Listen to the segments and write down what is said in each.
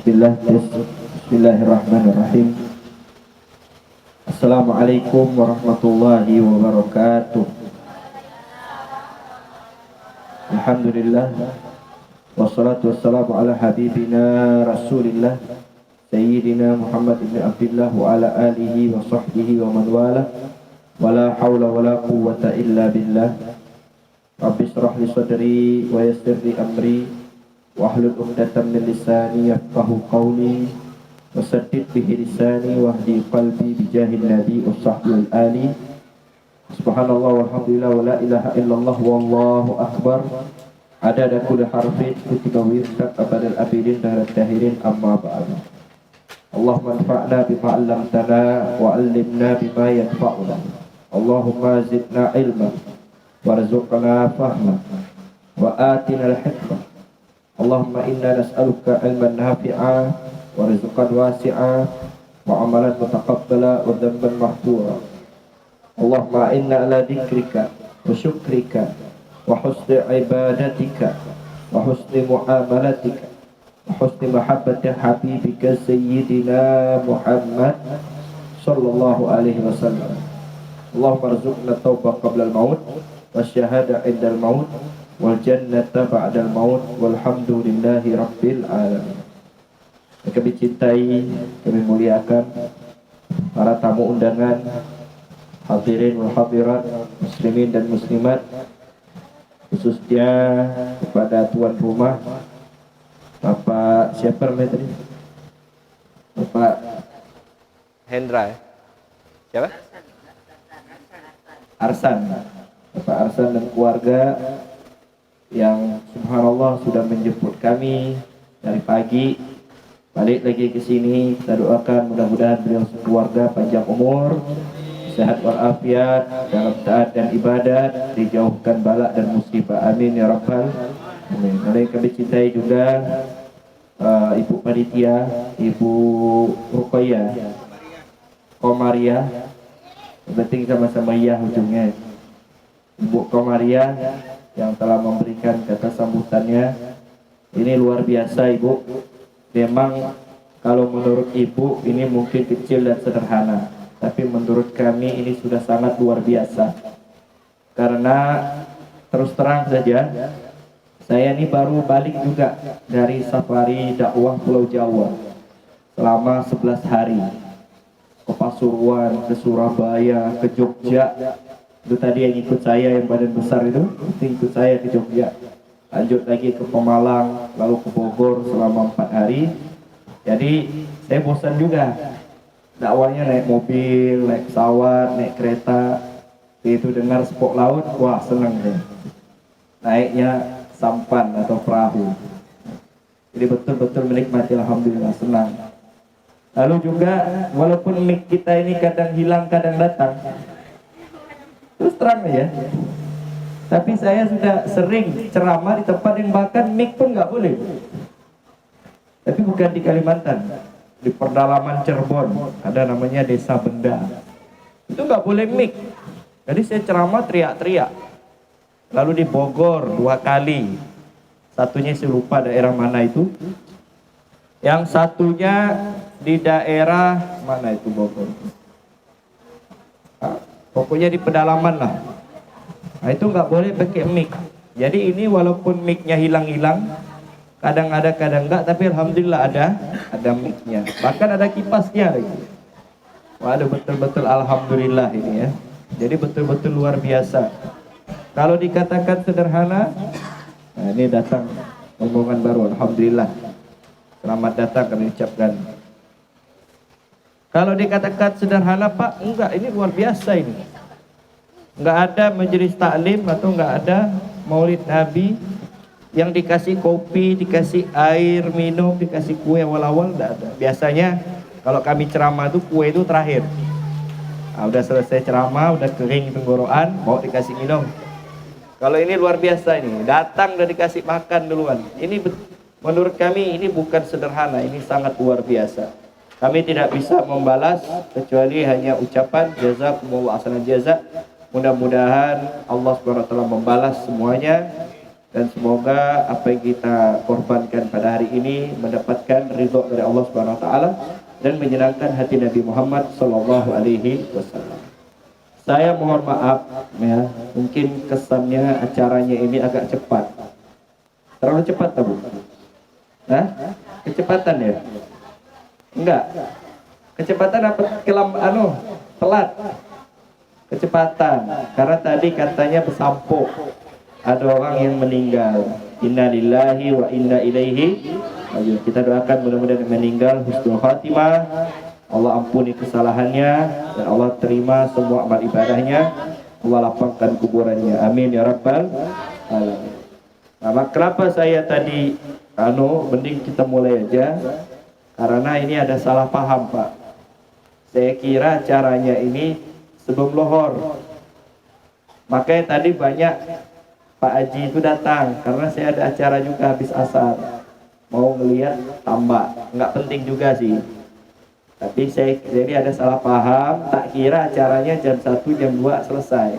Bismillahirrahmanirrahim. Assalamualaikum warahmatullahi wabarakatuh. Alhamdulillah, wassalatu wassalamu ala habibina Rasulillah Sayyidina Muhammad ibn Abdullah wa ala alihi wa sahbihi wa man wala. Wala hawla wala quwwata illa billah. Rabbi shrah li sadri wa yassir li amri wahlul 'uqdatam min lisani yafqahu qawli wasaddid bihi lisani wahdi qalbi bijahil nabi wa sahbihi ali. Subhanallah walhamdulillah wa la ilaha illallah wallahu akbar. Adada kulli harfin kutiba wirdak abadal abidin darat dahirin amma ba'd. Allahumma anfa'na bima 'allamtana wa 'allimna bima yanfa'una. Allahumma zidna ilma warzuqna fahma wa atina al-hikmah. Allahumma inna nas'aluka ilman nafi'a wa rizqan wasi'a wa amalan mutaqabbala wa dhanban mahfura. Allahumma inna ala dzikrika wa syukrika wa husni ibadatika wa husni muamalatika wa husni mahabbati habibika sayyidina Muhammad sallallahu alaihi wasallam. Allahumma arzuqna taubat qabla al-maut wa syahada 'inda al-maut wal jannata ba'da al-maut walhamdulillahi rabbil alamin. Kami cintai, kami muliakan para tamu undangan, hadirin wal hadirat, muslimin dan muslimat, khususnya kepada tuan rumah Bapak siapa namanya tadi? Bapak Hendra, siapa? Arsan. Bapak Arsan dan keluarga yang subhanallah sudah menjemput kami dari pagi, balik lagi ke sini. Kita doakan mudah-mudahan beliau sekeluarga panjang umur, sehat walafiat dalam taat dan ibadat, dijauhkan bala dan musibah, amin ya rabbal alamin. Oleh kami cintai juga Ibu Panitia, Ibu Ruqayyah Komariah, penting sama-sama iya ujungnya, Ibu Komariah yang telah memberikan kata sambutannya. Ini luar biasa Ibu. Memang kalau menurut Ibu ini mungkin kecil dan sederhana, tapi menurut kami ini sudah sangat luar biasa. Karena terus terang saja, saya ini baru balik juga dari safari dakwah Pulau Jawa selama 11 hari. Ke Pasuruan, ke Surabaya, ke Jogja. Itu tadi yang ikut saya, yang badan besar itu ikut saya ke Jogja. Lanjut lagi ke Pemalang, lalu ke Bogor selama 4 hari. Jadi saya bosan juga. Dakwahnya naik mobil, naik pesawat, naik kereta. Itu dengar sepok laut, wah senang deh. Naiknya sampan atau perahu. Jadi betul-betul menikmati, alhamdulillah, senang. Lalu juga walaupun mic kita ini kadang hilang, kadang datang, terus terang ya. Tapi saya sudah sering ceramah di tempat yang bahkan mic pun nggak boleh. Tapi bukan di Kalimantan, di pedalaman Cirebon ada namanya Desa Benda. Itu nggak boleh mic. Jadi saya ceramah teriak-teriak. Lalu di Bogor 2 kali. Satunya saya lupa daerah mana itu. Yang satunya di daerah mana itu Bogor. Pokoknya di pedalaman lah. Nah, itu nggak boleh pakai mic. Jadi ini walaupun micnya hilang-hilang, kadang ada kadang enggak, tapi alhamdulillah ada micnya. Bahkan ada kipasnya lagi. Waduh, betul-betul alhamdulillah ini ya. Jadi betul-betul luar biasa. Kalau dikatakan sederhana, nah ini datang omongan baru, alhamdulillah. Selamat datang kami ucapkan. Kalau dikatakan sederhana Pak, enggak, ini luar biasa ini. Enggak ada majelis taklim atau enggak ada maulid Nabi yang dikasih kopi, dikasih air minum, dikasih kue awal-awal, enggak ada. Biasanya kalau kami ceramah itu kue itu terakhir. Nah, udah selesai ceramah, udah kering tenggorokan, mau dikasih minum. Kalau ini luar biasa ini, datang dan dikasih makan duluan. Ini menurut kami ini bukan sederhana, ini sangat luar biasa. Kami tidak bisa membalas kecuali hanya ucapan jazakumullah ahsanal jazak. Mudah-mudahan Allah SWT membalas semuanya Dan semoga apa yang kita korbankan pada hari ini mendapatkan ridho dari Allah Subhanahu wa taala dan menyenangkan hati Nabi Muhammad sallallahu alaihi wasallam. Saya mohon maaf ya, mungkin kesannya acaranya ini agak cepat. Terlalu cepat tak, Bu? Hah? Kecepatan ya? Enggak. Kecepatan apa telat? Kecepatan. Karena tadi katanya bersampo. Ada orang yang meninggal. Inna lillahi wa inna ilaihi raji'un. Kita doakan mudah-mudahan meninggal husnul khatimah. Allah ampuni kesalahannya dan Allah terima semua amal ibadahnya. Allah lapangkan kuburannya. Amin ya rabbal alamin. Nah, kenapa saya tadi mending kita mulai aja, karena ini ada salah paham, Pak. Saya kira caranya ini sebelum lohor. Makanya tadi banyak Pak Haji itu datang karena saya ada acara juga habis asar, mau ngelihat tambak. Nggak penting juga sih, tapi jadi ada salah paham, tak kira acaranya jam 1 jam 2 selesai.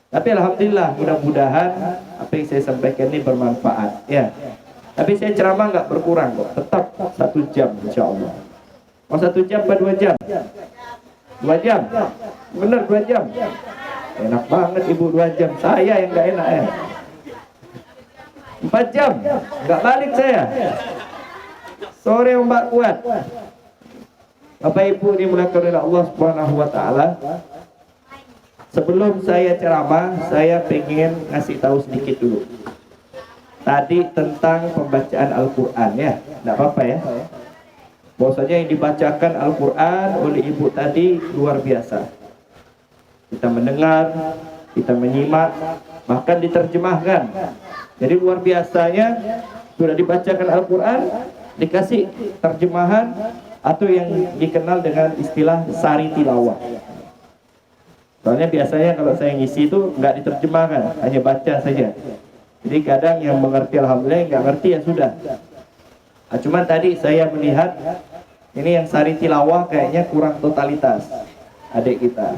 Tapi alhamdulillah, mudah-mudahan apa yang saya sampaikan ini bermanfaat ya. Tapi saya ceramah nggak berkurang kok, tetap 1 jam insya Allah. Mau 1 jam apa 2 jam? 2 jam? Bener 2 jam? Enak banget ibu 2 jam, saya yang nggak enak ya. 4 jam? Nggak balik saya. Sore Mbak Kuat. Bapak Ibu dimuliakan oleh Allah Subhanahu wa taala. Sebelum saya ceramah, saya pengen ngasih tahu sedikit dulu. Tadi tentang pembacaan Al-Qur'an ya. Enggak apa-apa ya. Bahwasanya yang dibacakan Al-Qur'an oleh ibu tadi luar biasa. Kita mendengar, kita menyimak, bahkan diterjemahkan. Jadi luar biasanya sudah dibacakan Al-Qur'an, dikasih terjemahan atau yang dikenal dengan istilah sari tilawah. Soalnya biasanya kalau saya ngisi itu nggak diterjemahkan, hanya baca saja. Jadi kadang yang mengerti alhamdulillah, yang nggak ngerti ya sudah. Nah, cuman tadi saya melihat ini yang sari tilawah kayaknya kurang totalitas adik kita.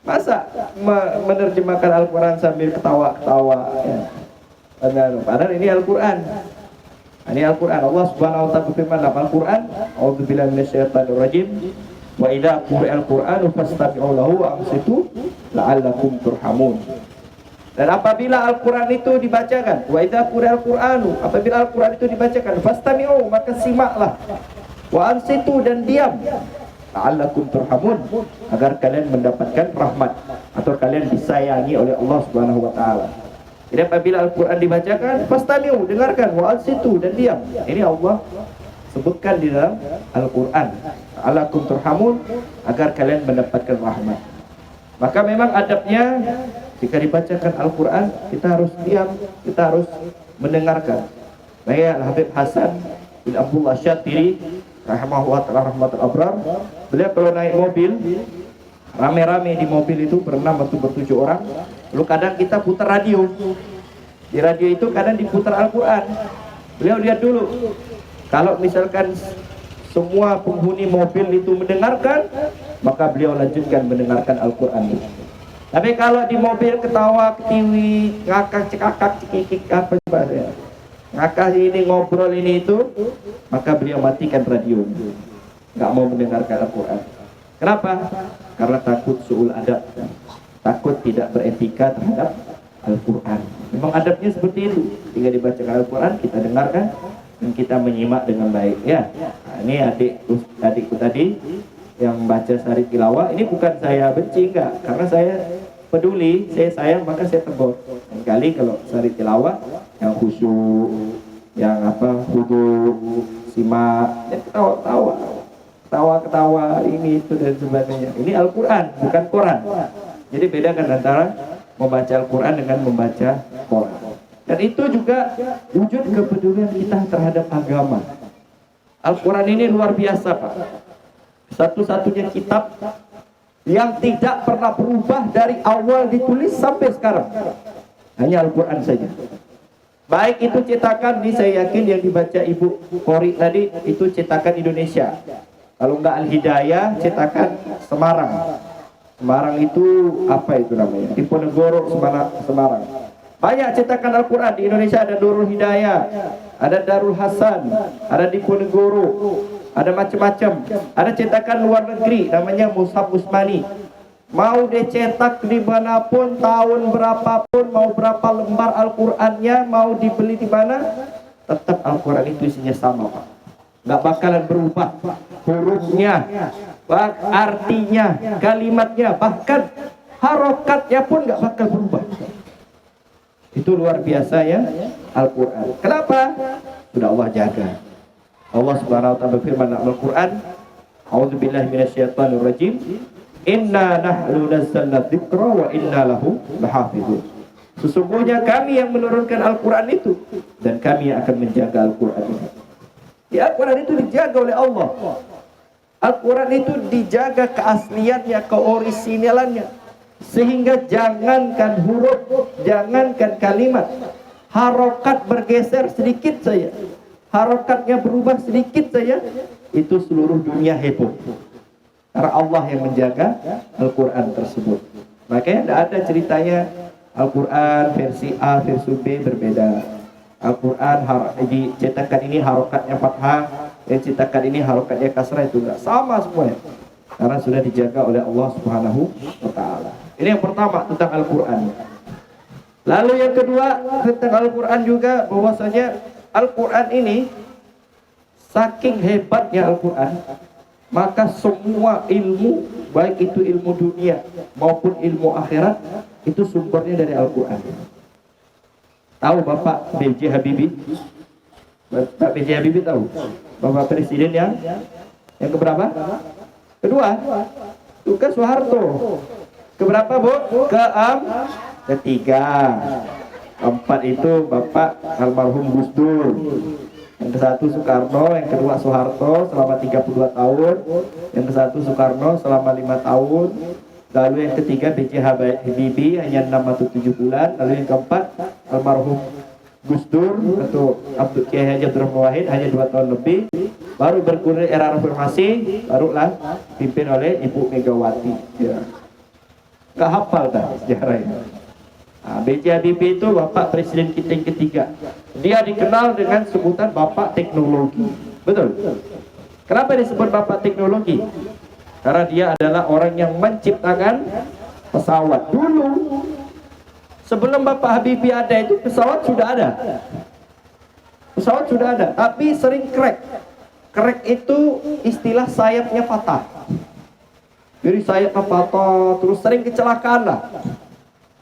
Masa menerjemahkan Al-Quran sambil ketawa-ketawa ya. Padahal ini Al-Quran. Ini Al-Quran. Allah Subhanahu wa ta'ala berfirman dalam Al-Quran, a'udzubillahi minasyaitonir rajim, wa idza quri'al Qur'anu fastami'u lahu wa ansitu la'allakum turhamun. Dan apabila Al-Quran itu dibacakan, wa idza quri'al Qur'anu, apabila Al-Quran itu dibacakan, fastami'u, maka simaklah, wa ansitu, dan diam, la'allakum turhamun, agar kalian mendapatkan rahmat atau kalian disayangi oleh Allah Subhanahu wa taala. Jadi apabila Al-Qur'an dibacakan, fastami'u, dengarkan, wa ansitu, dan diam. Ini Allah sebutkan di dalam Al-Qur'an, la'allakum turhamun, agar kalian mendapatkan rahmat. Maka memang adabnya jika dibacakan Al-Qur'an, kita harus diam, kita harus mendengarkan. Baik Al-Habib Hasan bin Abdullah Syatiri rahimahullah ta'ala rahmatul abrar, beliau kalau naik mobil rame-rame di mobil itu berenam atau bertujuh orang, lalu kadang kita putar radio. Di radio itu kadang diputar Al-Quran. Beliau lihat dulu, kalau misalkan semua penghuni mobil itu mendengarkan, maka beliau lanjutkan mendengarkan Al-Quran. Tapi kalau di mobil ketawa, ketiwi, ngakak, cekakak, cikikik, apa bahasa, ngakak ini, ngobrol ini itu, maka beliau matikan radio, nggak mau mendengarkan Al-Quran. Kenapa? Karena takut su'ul adab, takut tidak beretika terhadap Al-Quran. Memang adabnya seperti itu. Jika dibacakan Al-Quran, kita dengarkan dan kita menyimak dengan baik. Ya, nah, ini adikku tadi yang baca sari tilawah. Ini bukan saya benci, enggak, karena saya peduli, saya sayang, maka saya tegur. Dan kali kalau sari tilawah yang khusyuk, yang khudu, simak, dan ketawa ini itu dan sebagainya. Ini Al-Quran, bukan Quran. Jadi bedakan antara membaca Al-Quran dengan membaca Quran. Dan itu juga wujud kepedulian kita terhadap agama. Al-Quran ini luar biasa, Pak. Satu-satunya kitab yang tidak pernah berubah dari awal ditulis sampai sekarang. Hanya Al-Quran saja. Baik itu cetakan, ini saya yakin yang dibaca Ibu Kori tadi itu cetakan Indonesia. Kalau enggak Al-Hidayah, cetakan Semarang. Semarang itu apa itu namanya? Diponegoro, Semarang. Banyak cetakan Al-Quran di Indonesia. Ada Nurul Hidayah, ada Darul Hasan, ada Diponegoro, ada macam-macam. Ada cetakan luar negeri namanya Mushaf Usmani. Mau dicetak dimanapun, tahun berapapun, mau berapa lembar Al-Qurannya, mau dibeli di mana, tetap Al-Quran itu isinya sama, Pak. Nggak bakalan berubah. Hurufnya, artinya, kalimatnya, bahkan harokatnya pun nggak bakal berubah. Itu luar biasa ya Al-Quran. Kenapa? Sudah Allah jaga. Allah Subhanahu wa taala berfirman dalam Al-Quran, A'udzubillahi minasyaitonirrajim. Inna nahnu nazzalna dzikra wa inna lahu lahafizun. Sesungguhnya kami yang menurunkan Al-Quran itu, dan kami yang akan menjaga Al-Quran itu. Ya, Al-Quran itu dijaga oleh Allah. Al-Quran itu dijaga keasliannya, keorisinalannya. Sehingga jangankan huruf, jangankan kalimat, harokat bergeser sedikit saja, harokatnya berubah sedikit saja, itu seluruh dunia heboh. Karena Allah yang menjaga Al-Quran tersebut. Makanya tidak ada ceritanya Al-Quran versi A, versi B berbeda. Al-Quran di cetakan ini harokatnya fathah, yang cetakan ini harokatnya kasrah, itu enggak sama semuanya. Karena sudah dijaga oleh Allah Subhanahu wa taala. Ini yang pertama tentang Al-Quran. Lalu yang kedua tentang Al-Quran juga, bahwasanya Al-Quran ini saking hebatnya Al-Quran, maka semua ilmu, baik itu ilmu dunia maupun ilmu akhirat, itu sumbernya dari Al-Quran. Tahu Bapak B.J. Habibie? Bapak B.J. Habibie tahu? Bapak Presiden yang keberapa? Kedua. Itu kan Soeharto. Keberapa, Bu? Ketiga. Keempat itu Bapak almarhum Gus Dur. Yang ke-1 Soekarno, yang kedua Soeharto selama 32 tahun, yang ke-1 Soekarno selama 5 tahun, lalu yang ketiga B.J. Habibie hanya 6 atau 7 bulan, lalu yang keempat almarhum Gus Dur atau Kiai Haji Abdul Rahman Wahid hanya 2 tahun lebih, baru bergulir era reformasi, barulah dipimpin oleh Ibu Megawati. Ya. Gak hafal dah sejarahnya. Nah, B.J. Habibie itu Bapak Presiden kita yang ketiga. Dia dikenal dengan sebutan Bapak Teknologi. Betul? Kenapa disebut Bapak Teknologi? Karena dia adalah orang yang menciptakan pesawat. Dulu, sebelum Bapak Habibie ada itu, pesawat sudah ada. Pesawat sudah ada, tapi sering crack. Crack itu istilah sayapnya patah. Jadi sayapnya patah, terus sering kecelakaan lah.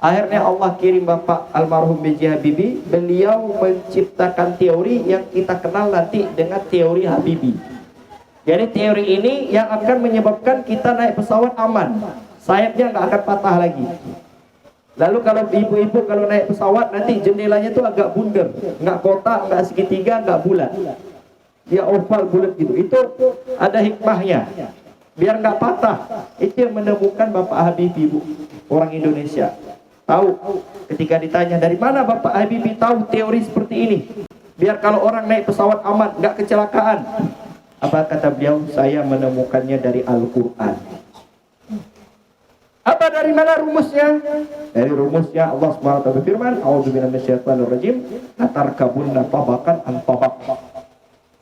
Akhirnya Allah kirim Bapak almarhum B.J. Habibie. Beliau menciptakan teori yang kita kenal nanti dengan teori Habibie. Jadi teori ini yang akan menyebabkan kita naik pesawat aman, sayapnya nggak akan patah lagi. Lalu kalau ibu-ibu kalau naik pesawat nanti jendelanya tuh agak bundar, nggak kotak, nggak segitiga, nggak bulat, dia oval bulat gitu. Itu ada hikmahnya, biar nggak patah. Itu yang menemukan Bapak Habibie, Bu, orang Indonesia. Tahu ketika ditanya dari mana Bapak Habibie tahu teori seperti ini, biar kalau orang naik pesawat aman, nggak kecelakaan. Apa kata beliau? Saya menemukannya dari Al-Quran. Apa dari mana rumusnya? Dari rumusnya Allah SWT berfirman, A'udzubillahi minasyaitonirrajim, latarkabunna tabaqan an tabaq.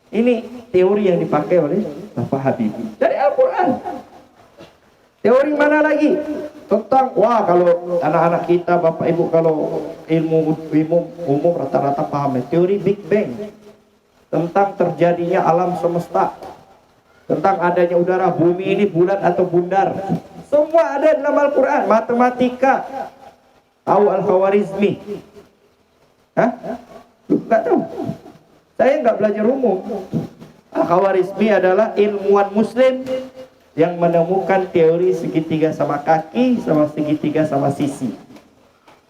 Ini teori yang dipakai oleh Bapak Habibie dari Al-Quran. Teori mana lagi? Tentang, wah kalau anak-anak kita, Bapak Ibu kalau ilmu umum rata-rata paham. Teori Big Bang. Tentang terjadinya alam semesta. Tentang adanya udara, bumi ini bulat atau bundar. Semua ada dalam Al-Quran. Matematika. Tahu Al-Khawarizmi? Hah? Nggak tahu. Saya nggak belajar umum. Al-Khawarizmi adalah ilmuwan muslim yang menemukan teori segitiga sama kaki sama segitiga sama sisi.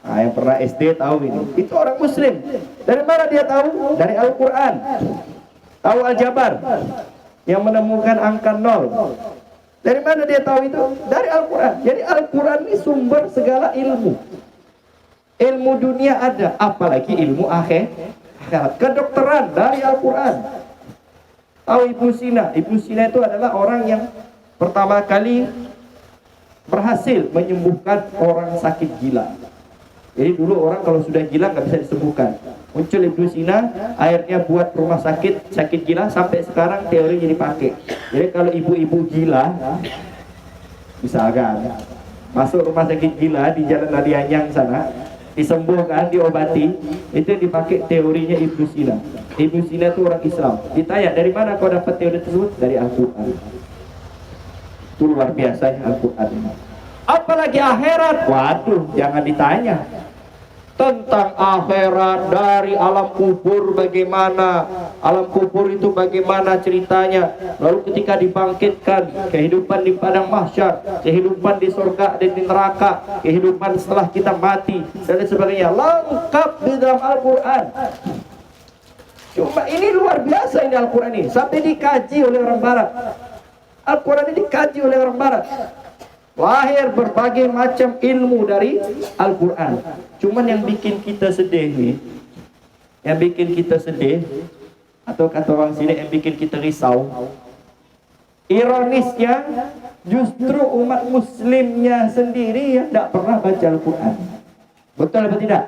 Nah, yang pernah SD tahu ini. Itu orang muslim. Dari mana dia tahu? Dari Al-Quran. Tahu Al-Jabar yang menemukan angka 0. Dari mana dia tahu itu? Dari Al-Quran. Jadi Al-Quran ini sumber segala ilmu. Ilmu dunia ada, apalagi ilmu akhirat. Kedokteran dari Al-Quran. Tahu Ibnu Sina? Ibnu Sina itu adalah orang yang pertama kali berhasil menyembuhkan orang sakit gila. Jadi dulu orang kalau sudah gila nggak bisa disembuhkan. Muncul Ibnu Sina, akhirnya buat rumah sakit gila, sampai sekarang teorinya dipakai. Jadi kalau ibu-ibu gila, misalkan masuk rumah sakit gila di Jalan Ladianyang sana, disembuhkan, diobati, itu yang dipakai teorinya Ibnu Sina. Ibnu Sina itu orang Islam. Ditanya, dari mana kau dapat teori tersebut? Dari Al-Quran. Itu luar biasanya Al-Quran. Apalagi akhirat, waduh, jangan ditanya. Tentang akhirat, dari alam kubur bagaimana, alam kubur itu bagaimana ceritanya, lalu ketika dibangkitkan, kehidupan di padang mahsyar, kehidupan di surga dan di neraka, kehidupan setelah kita mati dan lain sebagainya, lengkap di dalam Al-Quran. Cuma ini luar biasa ini Al-Quran ini, sampai dikaji oleh orang barat. Al-Quran ini dikaji oleh orang barat. Lahir berbagai macam ilmu dari Al-Quran. Cuman yang bikin kita sedih nih, yang bikin kita sedih, atau kata orang sini yang bikin kita risau, ironisnya justru umat muslimnya sendiri yang tidak pernah baca Al-Quran. Betul atau tidak?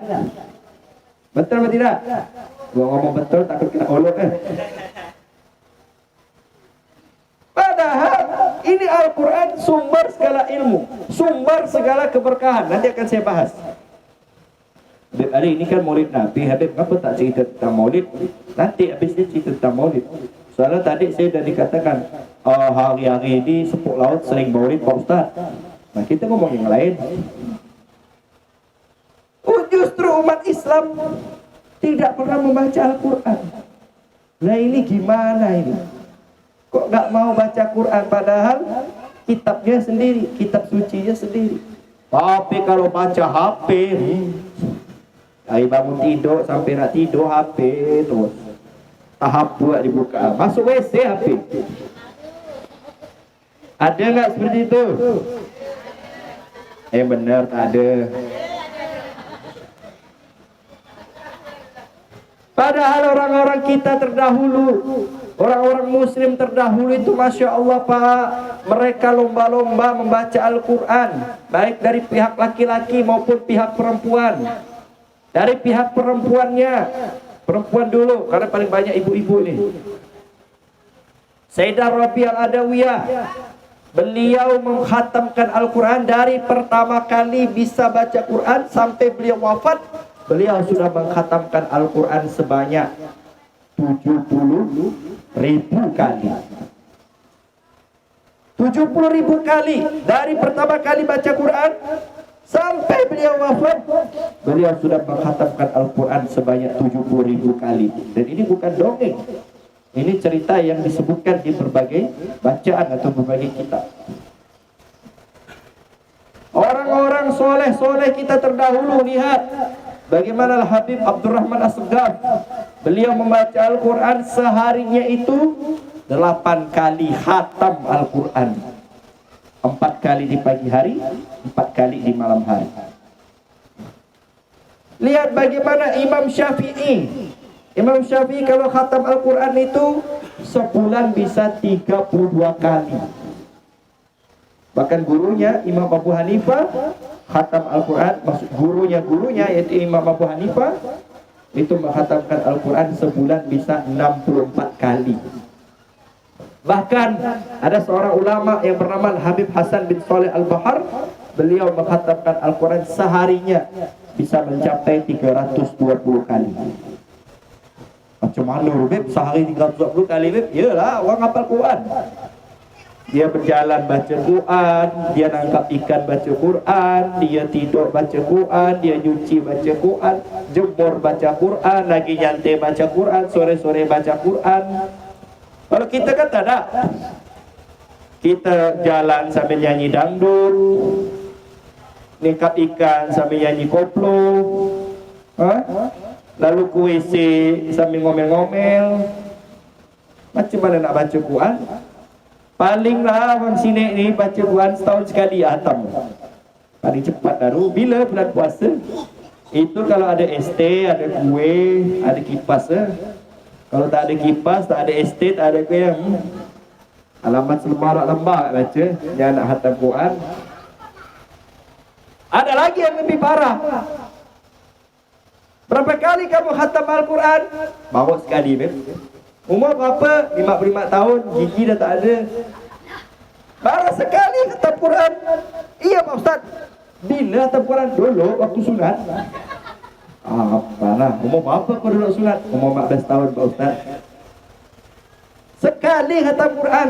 Betul atau tidak? Gua ngomong betul takut kena olok kan? Padahal ini Al-Quran sumber segala ilmu, sumber segala keberkahan. Nanti akan saya bahas. Habib Ali ini kan maulid Nabi. Habib apa tak cerita tentang maulid? Nanti habis ini cerita tentang maulid. Soalnya tadi saya sudah dikatakan hari-hari ini Sepuk Laut sering maulid Pak Ustaz. Nah kita ngomong yang lain. Justru umat Islam tidak pernah membaca Al-Quran. Nah ini gimana ini? Kok nggak mau baca Quran, padahal kitabnya sendiri, kitab sucinya sendiri. Tapi kalau baca HP, dari bangun tidur sampai nak tidur HP terus. Tahap buat dibuka, masuk WC HP. Ada nggak seperti itu? Benar tak ada. Padahal orang-orang kita terdahulu, orang-orang muslim terdahulu itu Masya Allah Pak, mereka lomba-lomba membaca Al-Quran, baik dari pihak laki-laki maupun pihak perempuan. Dari pihak perempuannya, perempuan dulu, karena paling banyak ibu-ibu ini. Sayyidah Rabi'ah Al-Adawiyah, beliau mengkhatamkan Al-Quran dari pertama kali bisa baca Quran sampai beliau wafat. Beliau sudah mengkhatamkan Al-Quran sebanyak 70.000 kali. 70.000 kali dari pertama kali baca Quran sampai beliau wafat. Beliau sudah mengkhatamkan Al-Quran sebanyak 70.000 kali. Dan ini bukan dongeng. Ini cerita yang disebutkan di berbagai bacaan atau berbagai kitab. Orang-orang soleh-soleh kita terdahulu, lihat bagaimana Habib Abdurrahman As-Segaf. Beliau membaca Al-Quran seharinya itu 8 kali khatam Al-Quran. 4 kali di pagi hari, 4 kali di malam hari. Lihat bagaimana Imam Syafi'i. Imam Syafi'i kalau khatam Al-Quran itu sebulan bisa 32 kali. Bahkan gurunya Imam Abu Hanifah khatam Al-Quran, maksud gurunya yaitu Imam Abu Hanifah itu menghatamkan Al-Quran sebulan bisa 64 kali. Bahkan ada seorang ulama yang bernama Habib Hasan bin Saleh Al-Bahar, beliau menghatamkan Al-Quran seharinya bisa mencapai 320 kali. Macam mana Habib sehari 320 kali Habib? Yalah, orang hafal Quran. Dia berjalan baca Quran, dia nangkap ikan baca Quran, dia tidur baca Quran, dia nyuci baca Quran, jemur baca Quran, lagi nyantai baca Quran, sore-sore baca Quran. Kalau kita kan tak ada. Kita jalan sambil nyanyi dangdut, nangkap ikan sambil nyanyi koplo, lalu ke WC sambil ngomel-ngomel. Macam mana nak baca Quran? Palinglah orang sini ni baca Quran setahun sekali hatam. Paling cepat baru bila bulan puasa. Itu kalau ada ST, ada kue, ada kipas. Kalau tak ada kipas, tak ada ST, tak ada kue. Alamat lembak baca, jangan nak hatam Quran. Ada lagi yang lebih parah. Berapa kali kamu khatam Al-Quran? Baru sekali, Beb. Umur berapa? 55 tahun, gigi dah tak ada. Baru sekali khatam Quran. Iya Pak Ustaz. Bila khatam Quran? Dulu waktu sunat. Apalah, umur berapa kau dulu sunat? Umur 14 tahun Pak Ustaz. Sekali khatam Quran.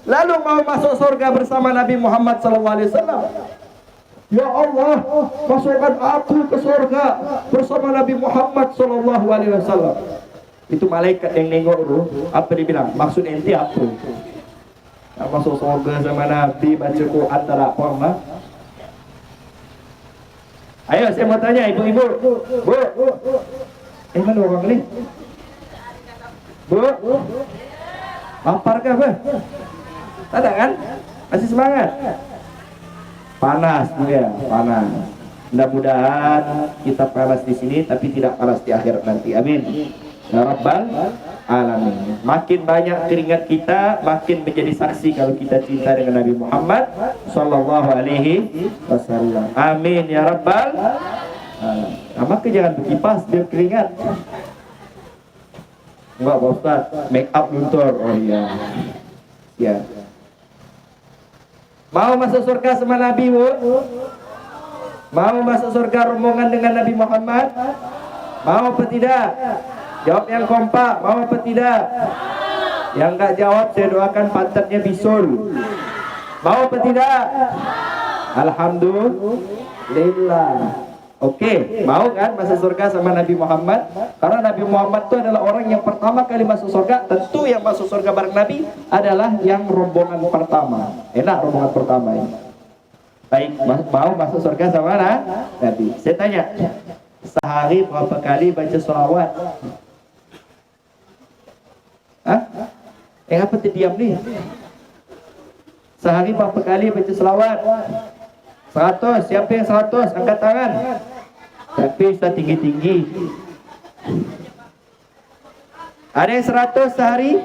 Lalu mau masuk surga bersama Nabi Muhammad SAW. Ya Allah, masukkan aku ke surga bersama Nabi Muhammad SAW. Itu malaikat yang nengok tu, apa dia bilang? Maksud ente apa? Nak masuk surga sama Nabi, baca Quran tak nak pernah. Ayo saya mau tanya ibu-ibu. Bu. Mana orang ni? Bu. Lapar ke apa? Tak ada kan? Masih semangat? Panas juga, panas. Mudah-mudahan kita panas di sini tapi tidak panas di akhirat nanti. Amin. Ya Rabbal Alamin. Makin banyak keringat kita, makin menjadi saksi kalau kita cinta dengan Nabi Muhammad sallallahu alaihi wasallam. Amin ya Rabbal Alamin. Maka jangan berkipas biar keringat. Enggak Pak Ustaz, make up luntur. Oh iya. Ya. Mau masuk surga sama Nabi, Bu? Mau masuk surga rombongan dengan Nabi Muhammad? Mau apa tidak? Jawab yang kompak, mau apa tidak? Yang enggak jawab saya doakan pantatnya bisul. Mau apa tidak? Alhamdulillah. Oke, mau kan masuk surga sama Nabi Muhammad? Karena Nabi Muhammad itu adalah orang yang pertama kali masuk surga. Tentu yang masuk surga bareng Nabi adalah yang rombongan pertama. Enak rombongan pertama ini. Baik, mau masuk surga sama Nabi. Saya tanya, sehari berapa kali baca sholawat? Hah? Apa terdiam nih? Sehari berapa kali baca sholawat? 100, siapa yang 100? Angkat tangan. Tapi sudah tinggi-tinggi. Ada yang 100 sehari?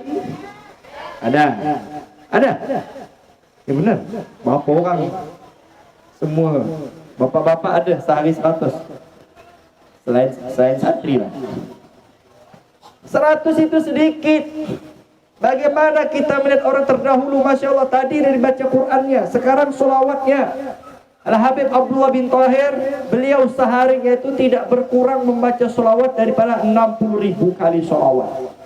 Ada. Ada? Ya benar. Berapa orang? Semua. Bapak-bapak ada sehari 100. Selain santri lah. 100 itu sedikit. Bagaimana kita melihat orang terdahulu, Masya Allah, tadi dari baca Qur'annya, sekarang sholawatnya. Al-Habib Abdullah bin Tahir, beliau seharinya itu tidak berkurang membaca sholawat daripada 60.000 kali sholawat.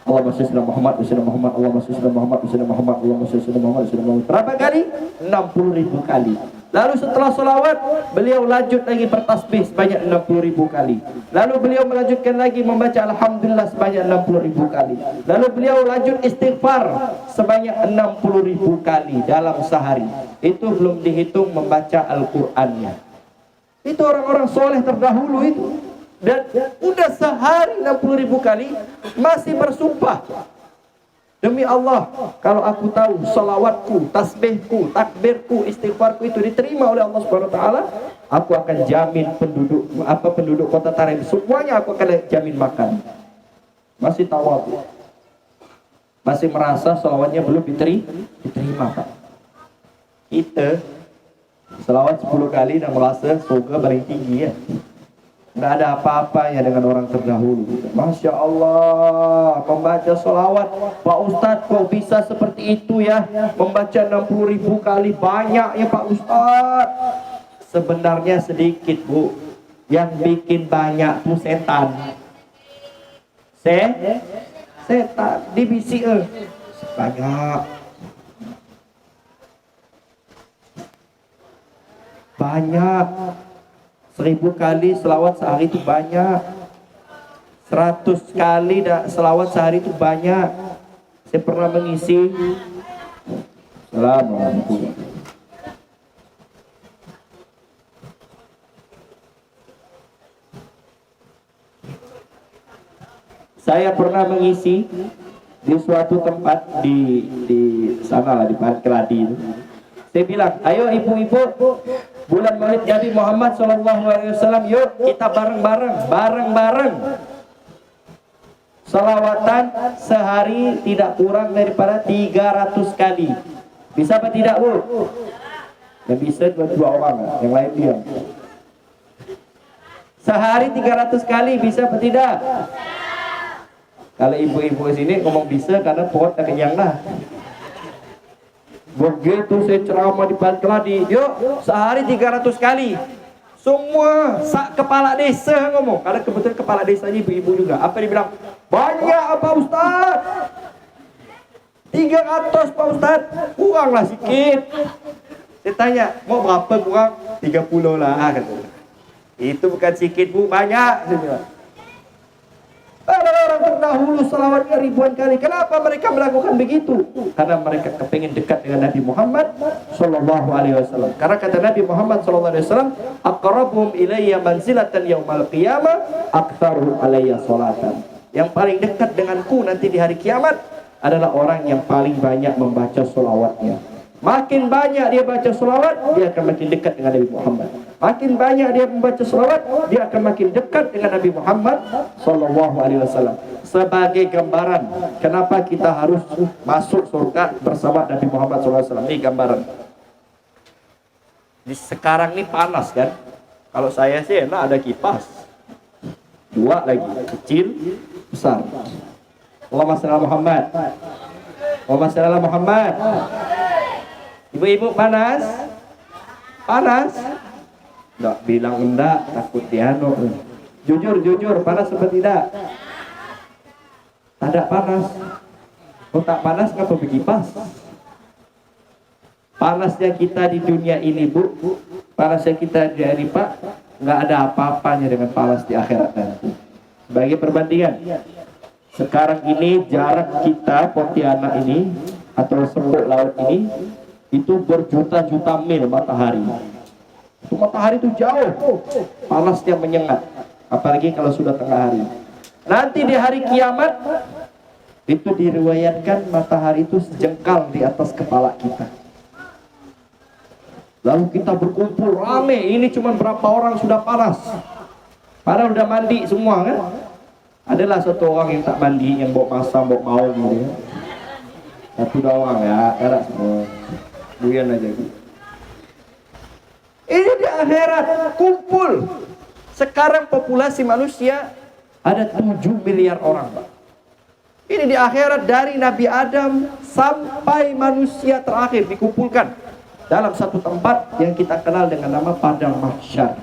Allahumma shalli ala Muhammad wa sallam Muhammad, Allahumma shalli ala Muhammad wa sallam Muhammad, Allahumma shalli ala Muhammad wa sallam Muhammad. Berapa kali? 60.000 kali. Lalu setelah sholawat, beliau lanjut lagi bertasbih sebanyak 60.000 kali. Lalu beliau melanjutkan lagi membaca Alhamdulillah sebanyak 60.000 kali. Lalu beliau lanjut istighfar sebanyak 60.000 kali dalam sehari. Itu belum dihitung membaca Al-Qur'annya. Itu orang-orang soleh terdahulu itu. Dan udah sehari 60.000 kali masih bersumpah, demi Allah, kalau aku tahu salawatku, tasbihku, takbirku, istighfarku itu diterima oleh Allah Subhanahu wa taala, aku akan jamin penduduk kota Tarim semuanya aku akan jamin makan. Masih tawadhu. Masih merasa salawatnya belum diterima, Pak. Kita salawat 10 kali dan merasa surga paling tinggi ya. Nggak ada apa-apanya dengan orang terdahulu. Masya Allah, membaca sholawat. Pak Ustadz kok bisa seperti itu ya? Membaca 60.000 kali, banyak ya Pak Ustadz. Sebenarnya sedikit Bu. Yang bikin banyak tuh setan. Setan dibisi banyak. Banyak. 1000 kali selawat sehari itu banyak. 100 kali selawat sehari itu banyak. Saya pernah mengisi. Assalamualaikum. Saya pernah mengisi di suatu tempat di sana lah, di Parit Keladi itu. Saya bilang, ayo ibu-ibu, bulan Maulid Nabi Muhammad SAW, yuk kita bareng-bareng salawatan sehari tidak kurang daripada 300 kali. Bisa apa tidak Bu? Yang bisa 2 orang, yang lain diam. Sehari 300 kali bisa atau tidak? Kalau ibu-ibu sini ngomong bisa karena perut dah kenyang lah. Begitu saya ceramah di Keladi, yuk sehari 300 kali. Semua kepala desa ngomong. Karena kebetulan kepala desanya ibu-ibu juga. Apa dia bilang? Banyak apa Ustaz? 300 Pak Ustaz. Kuranglah sikit. Saya tanya, mau berapa kurang? 30 lah. Itu bukan sikit bu, banyak. Saya bilang. Ada orang terdahulu salawatnya ribuan kali. Kenapa mereka melakukan begitu? Karena mereka kepingin dekat dengan Nabi Muhammad Sallallahu Alaihi Wasallam. Karena kata Nabi Muhammad Sallallahu Alaihi Wasallam, "Aqrabuhum ilayya manzilatan yaumal qiyamah, aktsaruhum alayya salatan." Yang paling dekat denganku nanti di hari kiamat adalah orang yang paling banyak membaca salawatnya. Makin banyak dia baca salawat, dia akan makin dekat dengan Nabi Muhammad. Makin banyak dia membaca salawat, dia akan makin dekat dengan Nabi Muhammad Sallallahu Alaihi Wasallam. Sebagai gambaran, kenapa kita harus masuk surga bersama Nabi Muhammad Sallallahu Alaihi Wasallam. Ini gambaran. Di sekarang ini panas kan? Kalau saya sih enak ada kipas. Dua lagi, kecil, besar. Allahumma shalli ala Muhammad. Allahumma shalli ala Muhammad. Ibu-ibu panas? Panas? Enggak bilang enggak, takut diano. Jujur, panas apa tidak? Tidak panas. Kalau tak panas ngapa berkipas? Panasnya kita di dunia ini bu, panasnya kita di hari Pak, nggak ada apa-apanya dengan panas di akhirat nanti. Sebagai perbandingan, sekarang ini jarak kita Pontianak ini atau Sembok Laut ini itu berjuta-juta mil matahari. Itu matahari itu jauh, panasnya menyengat. Apalagi kalau sudah tengah hari. Nanti di hari kiamat itu diriwayatkan matahari itu sejengkal di atas kepala kita. Lalu kita berkumpul rame. Ini cuma berapa orang sudah panas. Padahal udah mandi semua kan. Adalah satu orang yang tak mandi, yang bawa masam, bawa mau gitu. Satu doang ya, ada semua. Buyan aja gitu. Ini di akhirat kumpul. Sekarang populasi manusia ada 7 miliar orang, Pak. Ini di akhirat dari Nabi Adam sampai manusia terakhir dikumpulkan dalam satu tempat yang kita kenal dengan nama Padang Mahsyar.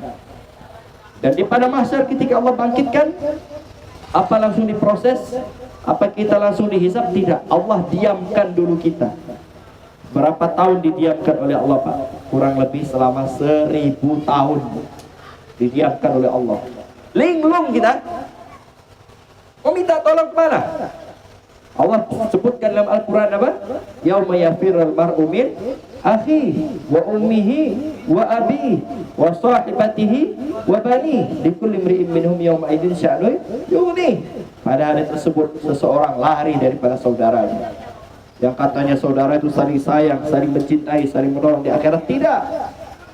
Dan di Padang Mahsyar ketika Allah bangkitkan, apa langsung diproses? Apa kita langsung dihisab? Tidak. Allah diamkan dulu kita. Berapa tahun didiamkan oleh Allah, Pak? Kurang lebih selama 1000 tahun didiamkan oleh Allah. Linglung kita. Mau minta tolong kemana? Allah sebutkan dalam Al-Quran apa? Yauma yafirul mar'u min akhihi wa ummihi wa abihi wa sahibatihi wa banihi likulli imri'in minhum yawma idzin sya'nun yughni. Pada hari tersebut seseorang lari daripada saudaranya. Yang katanya saudara itu saling sayang, saling mencintai, saling menolong, di akhirat tidak.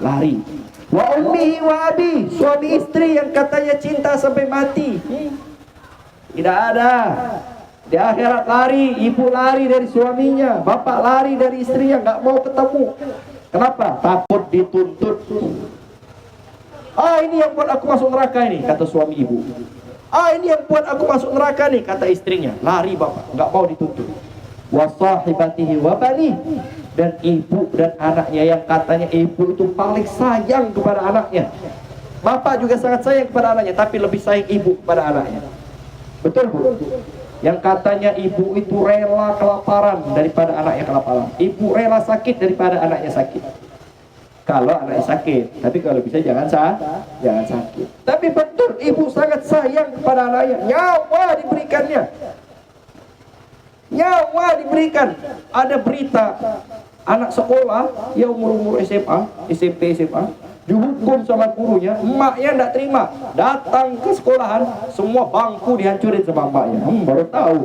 Lari. Wa ummihi wa abi, suami istri yang katanya cinta sampai mati. Tidak ada. Di akhirat lari, ibu lari dari suaminya, bapak lari dari istrinya, nggak mau ketemu. Kenapa? Takut dituntut. Ah, ini yang buat aku masuk neraka ini, kata suami ibu. Ah, ini yang buat aku masuk neraka nih, kata istrinya. Lari bapak, nggak mau dituntut. Wasahibatihi wa bani, dan ibu dan anaknya yang katanya ibu itu paling sayang kepada anaknya. Bapak juga sangat sayang kepada anaknya, tapi lebih sayang ibu kepada anaknya. Betul bu? Yang katanya ibu itu rela kelaparan daripada anaknya kelaparan. Ibu rela sakit daripada anaknya sakit. Kalau anaknya sakit, tapi kalau bisa jangan sakit. Tapi betul ibu sangat sayang kepada anaknya. Nyawa diberikannya. Nyawa diberikan. Ada berita anak sekolah yang umur SMA, SMP, SMA dihukum sama gurunya, emaknya tidak terima, datang ke sekolahan, semua bangku dihancurin sama emaknya. Baru tahu.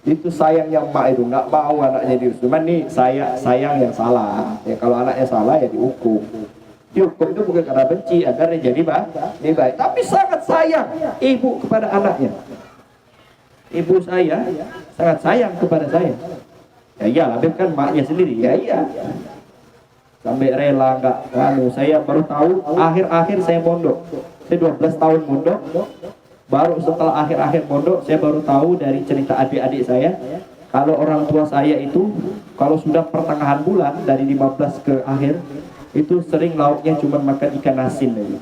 Itu sayangnya emak itu, nggak mau anaknya dihukum. Cuman nih sayang yang salah. Ya kalau anaknya salah ya dihukum. Dihukum itu bukan karena benci, agar dia jadi baik. Tapi sangat sayang ibu kepada anaknya. Ibu saya sangat sayang kepada saya. Ya iyalah, kan maknya sendiri. Ya iya. Sampai rela nggak. Saya baru tahu akhir-akhir saya mondok. Saya 12 tahun mondok. Baru setelah akhir-akhir mondok saya baru tahu dari cerita adik-adik saya, kalau orang tua saya itu kalau sudah pertengahan bulan dari 15 ke akhir itu sering lauknya cuma makan ikan asin aja.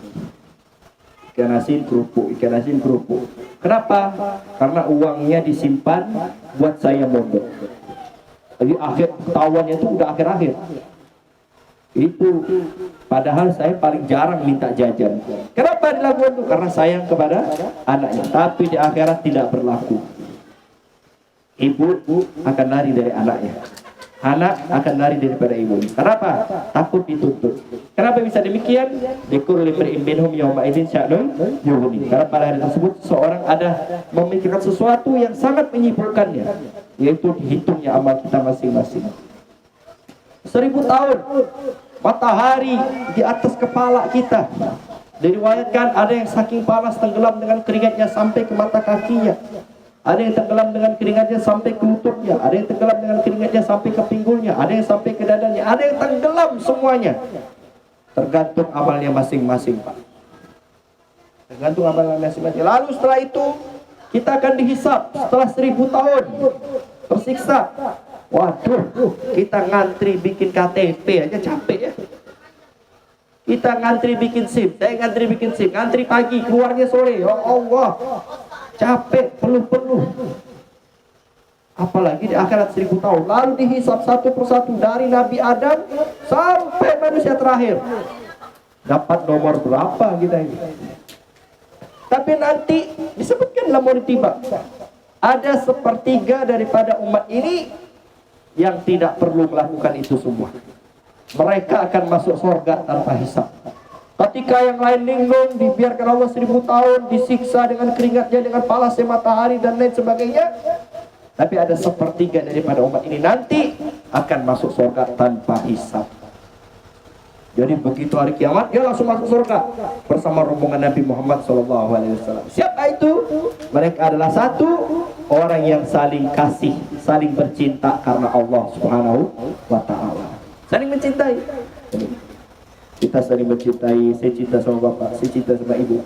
Ikan asin kerupuk, ikan asin kerupuk. Kenapa? Karena uangnya disimpan buat saya mondok. Jadi akhir tahuannya itu udah akhir-akhir. Itu padahal saya paling jarang minta jajan. Kenapa dilakukan itu? Karena sayang kepada anaknya. Tapi di akhirat tidak berlaku. Ibu akan lari dari anaknya. Anak akan lari daripada ibu. Kenapa? Takut dituntut. Kenapa bisa demikian? Likulli imri'in minhum yawma idzin sya'nun yughni. Karena pada hari tersebut seorang ada memikirkan sesuatu yang sangat menyibukkannya, yaitu dihitungnya amal kita masing-masing. 1000 tahun matahari di atas kepala kita. Diriwayatkan ada yang saking panas tenggelam dengan keringatnya sampai ke mata kakinya. Ada yang tenggelam dengan keringatnya sampai ke lututnya, ada yang tenggelam dengan keringatnya sampai ke pinggulnya, ada yang sampai ke dadanya, ada yang tenggelam semuanya. Tergantung amalnya masing-masing, Pak. Tergantung amalnya masing-masing. Lalu setelah itu kita akan dihisap setelah 1000 tahun tersiksa. Waduh, kita ngantri bikin KTP aja capek ya. Kita ngantri bikin SIM, saya ngantri bikin SIM, ngantri pagi, keluarnya sore. Ya Allah, capek, penuh-penuh. Apalagi di akhirat 1000 tahun. Lalu dihisap satu persatu dari Nabi Adam sampai manusia terakhir. Dapat nomor berapa kita ini? Tapi nanti disebutkan dalam mau tiba, ada sepertiga daripada umat ini yang tidak perlu melakukan itu semua. Mereka akan masuk surga tanpa hisap. Ketika yang lain linglung, dibiarkan Allah 1000 tahun, disiksa dengan keringatnya, dengan panasnya matahari dan lain sebagainya. Tapi ada sepertiga daripada umat ini nanti akan masuk surga tanpa hisap. Jadi begitu hari kiamat, dia langsung masuk surga bersama rombongan Nabi Muhammad SAW. Siapa itu? Mereka adalah satu orang yang saling kasih, saling bercinta karena Allah Subhanahu wa Ta'ala. Saling mencintai. Kita saling mencintai. Saya cinta sama bapak, saya cinta sama ibu,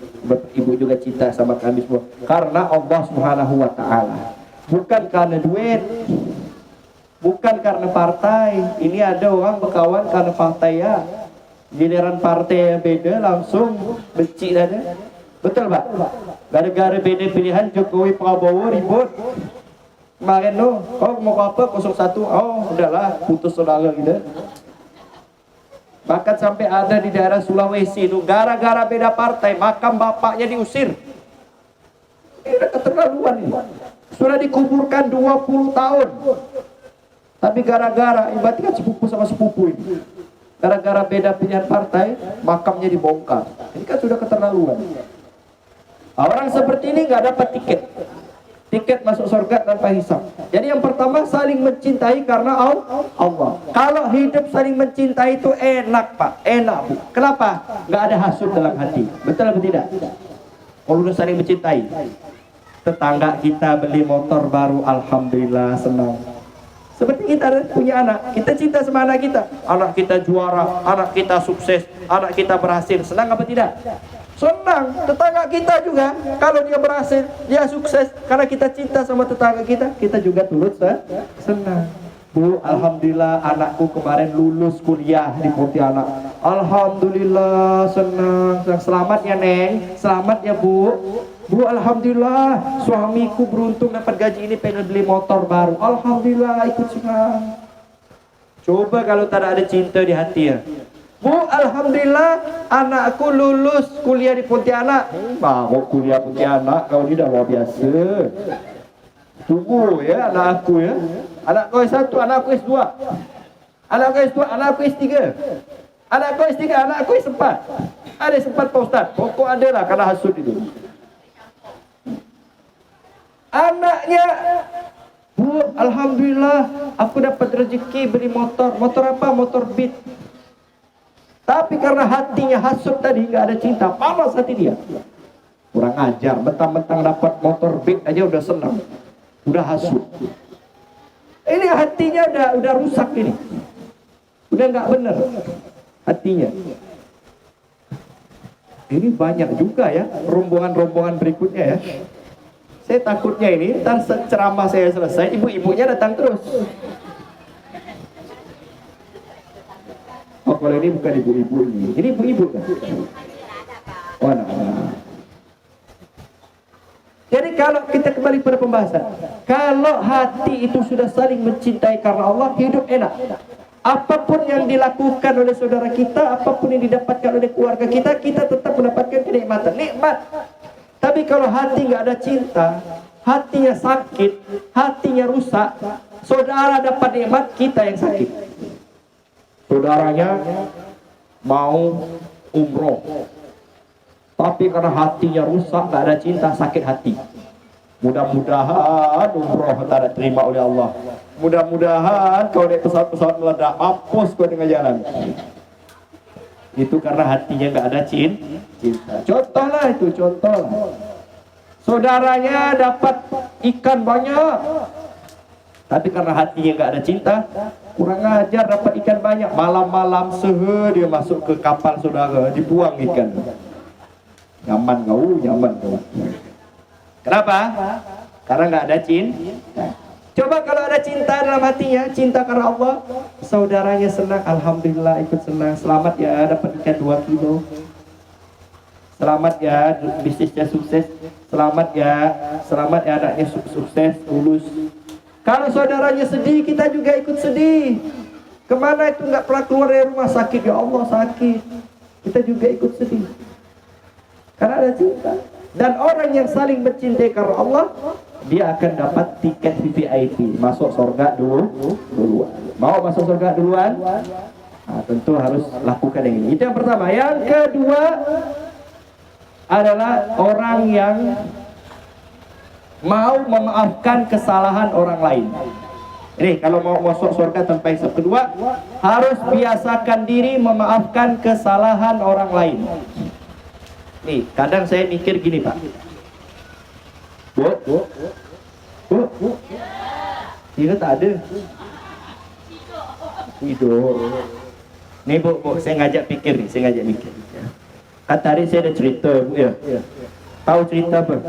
ibu juga cinta sama kami semua karena Allah Subhanahu wa Ta'ala. Bukan karena duit, bukan karena partai. Ini ada orang berkawan karena partai ya. Giliran partai yang beda langsung benci ada. Betul Pak? Gara-gara beda pilihan Jokowi Prabowo ribut. Kemarin lo, oh mau apa 01? Oh udahlah putus saudara gitu. Bahkan sampai ada di daerah Sulawesi itu gara-gara beda partai makam bapaknya diusir. Ini udah keterlaluan ini. Sudah dikuburkan 20 tahun. Tapi gara-gara berarti kan sepupu sama sepupu ini. Gara-gara beda pilihan partai, makamnya dibongkar. Ini kan sudah keterlaluan. Orang seperti ini nggak dapat tiket. Tiket masuk surga tanpa hisab. Jadi yang pertama saling mencintai karena Allah. Kalau hidup saling mencintai itu enak Pak, enak Bu. Kenapa? Nggak ada hasut dalam hati. Betul atau tidak? Kalau udah saling mencintai. Tetangga kita beli motor baru, alhamdulillah senang. Seperti kita punya anak, kita cinta sama anak kita juara, anak kita sukses, anak kita berhasil, senang apa tidak? Senang. Tetangga kita juga kalau dia berhasil, dia sukses, karena kita cinta sama tetangga kita juga turut senang. Bu, alhamdulillah anakku kemarin lulus kuliah di Pontianak. Alhamdulillah senang. Selamat ya Neng, selamat ya Bu. Bu, alhamdulillah suamiku beruntung dapat gaji ini, pengen beli motor baru. Alhamdulillah ikut senang. Coba kalau tak ada cinta di hati ya. Bu, alhamdulillah anakku lulus kuliah di Pontianak. Mau kuliah Pontianak kau ini dah luar biasa. Tunggu ya anak aku ya. Anakku S1, anakku S2. Anakku S2, anakku S3. Anakku S3, anakku S4. Ada S4 Pak Ustaz. Pokok ada lah karena hasud itu. Anaknya, Bu, alhamdulillah aku dapat rezeki beli motor. Motor apa? Motor Beat. Tapi karena hatinya hasut tadi, nggak ada cinta, panas hati dia. Kurang ajar, mentang-mentang dapat motor Beat aja udah senang, udah hasut. Ini hatinya udah rusak ini, udah nggak bener hatinya. Ini banyak juga ya rombongan-rombongan berikutnya ya. Saya takutnya ini ntar ceramah saya selesai, ibu-ibunya datang terus. Oh, kalau ini bukan ibu-ibu ini. Ini ibu-ibu kan? Oh, nah. Jadi kalau kita kembali pada pembahasan, kalau hati itu sudah saling mencintai karena Allah, hidup enak. Apapun yang dilakukan oleh saudara kita, apapun yang didapatkan oleh keluarga kita, kita tetap mendapatkan kenikmatan, nikmat. Tapi kalau hati nggak ada cinta, hatinya sakit, hatinya rusak, saudara dapat nikmat, kita yang sakit. Saudaranya mau umroh, tapi karena hatinya rusak, nggak ada cinta, sakit hati. Mudah-mudahan umroh tak terima oleh Allah. Mudah-mudahan kau naik pesawat-pesawat meledak, mampus kau dengan jalan. Itu karena hatinya nggak ada cinta. Contoh lah itu, contoh. Saudaranya dapat ikan banyak, tapi karena hatinya nggak ada cinta, kurang ajar dapat ikan banyak. Malam-malam dia masuk ke kapal saudara, dibuang ikan. Nyaman kau. Kenapa? Karena nggak ada cinta. Coba kalau ada cinta dalam hatinya, cinta karena Allah, saudaranya senang, alhamdulillah ikut senang. Selamat ya dapat ikan 2 kilo. Selamat ya bisnisnya sukses. Selamat ya anaknya sukses, lulus. Kalau saudaranya sedih, kita juga ikut sedih. Kemana itu nggak pernah keluar dari rumah, sakit ya Allah sakit. Kita juga ikut sedih. Karena ada cinta. Dan orang yang saling mencintai karena Allah, dia akan dapat tiket VIP, masuk surga duluan. Mau masuk surga duluan? Nah, tentu harus lakukan yang ini. Itu yang pertama. Yang kedua adalah orang yang mau memaafkan kesalahan orang lain. Ini kalau mau masuk surga tanpa hisab. Kedua, harus biasakan diri memaafkan kesalahan orang lain. Nih, kadang saya mikir gini, Pak. Bu. Dia tak ada. Tidur. Nih bu, saya ngajak pikir nih, Kan tadi saya ada cerita, Bu ya. Tahu cerita apa?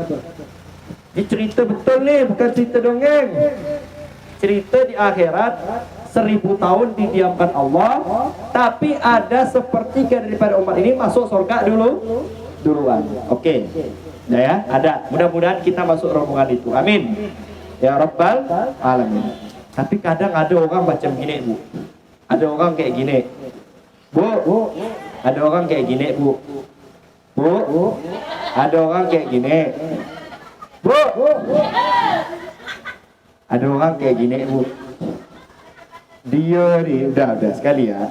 Ini cerita betul nih, bukan cerita dongeng. Cerita di akhirat, 1000 tahun didiamkan Allah, tapi ada sepertiga daripada umat ini masuk surga duluan. Oke. Nah ya, ada. Mudah-mudahan kita masuk rombongan itu. Amin. Ya Rabbal Alamin. Tapi kadang ada orang macam gini, Bu. Ada orang kayak gini. Bu. Ada orang kayak gini, Bu. Ada orang kayak gini. Bu. Ada orang kayak gini, Bu. Dia nih, udah sekali ya.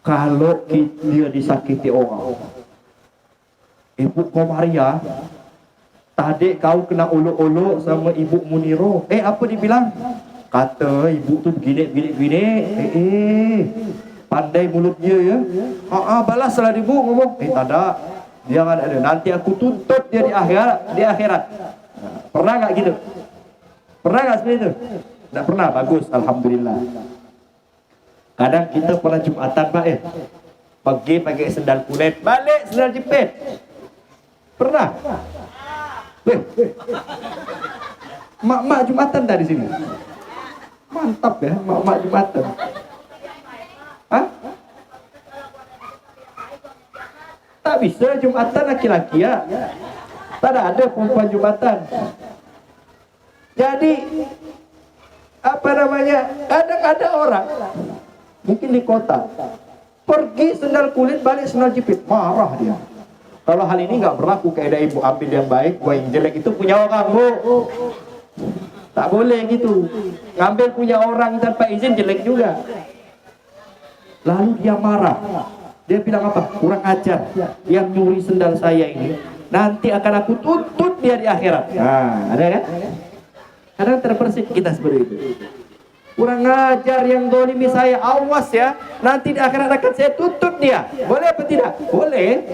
Kalau dia disakiti orang, Ibu Komaria, tadi kau kena uluk-uluk sama Ibu Muniro. Apa dibilang? Kata ibu tu begini. Pandai mulut dia ya. Balaslah ibu ngomong. Tak ada. Dia ada. Nanti aku tuntut dia di akhirat. Pernah nggak gitu? Pernah nggak seperti itu? Nggak pernah. Bagus, alhamdulillah. Kadang kita pernah Jumatan, Pak Pergi pakai sendal kulit, balik sendal jepit. Pernah? Mak Jumatan dari sini. Mantap ya, mak Jumatan. Hah? Tak bisa Jumatan laki-laki ya. Tak ada perempuan Jumatan. Jadi kadang ada orang mungkin di kota pergi sendal kulit, balik sendal jepit, marah dia. Kalau hal ini nggak berlaku, kaidah ibu ambil yang baik, gua yang jelek itu punya orang, Bu. Tak boleh gitu. Ngambil punya orang tanpa izin jelek juga. Lalu dia marah. Dia bilang apa? Kurang ajar. Yang nyuri sendal saya ini, nanti akan aku tuntut dia di akhirat. Nah, ada kan? Kadang terpersit kita seperti itu. Kurang ajar yang dolimi saya, awas ya. Nanti di akhirat akan saya tuntut dia. Boleh apa tidak? Boleh.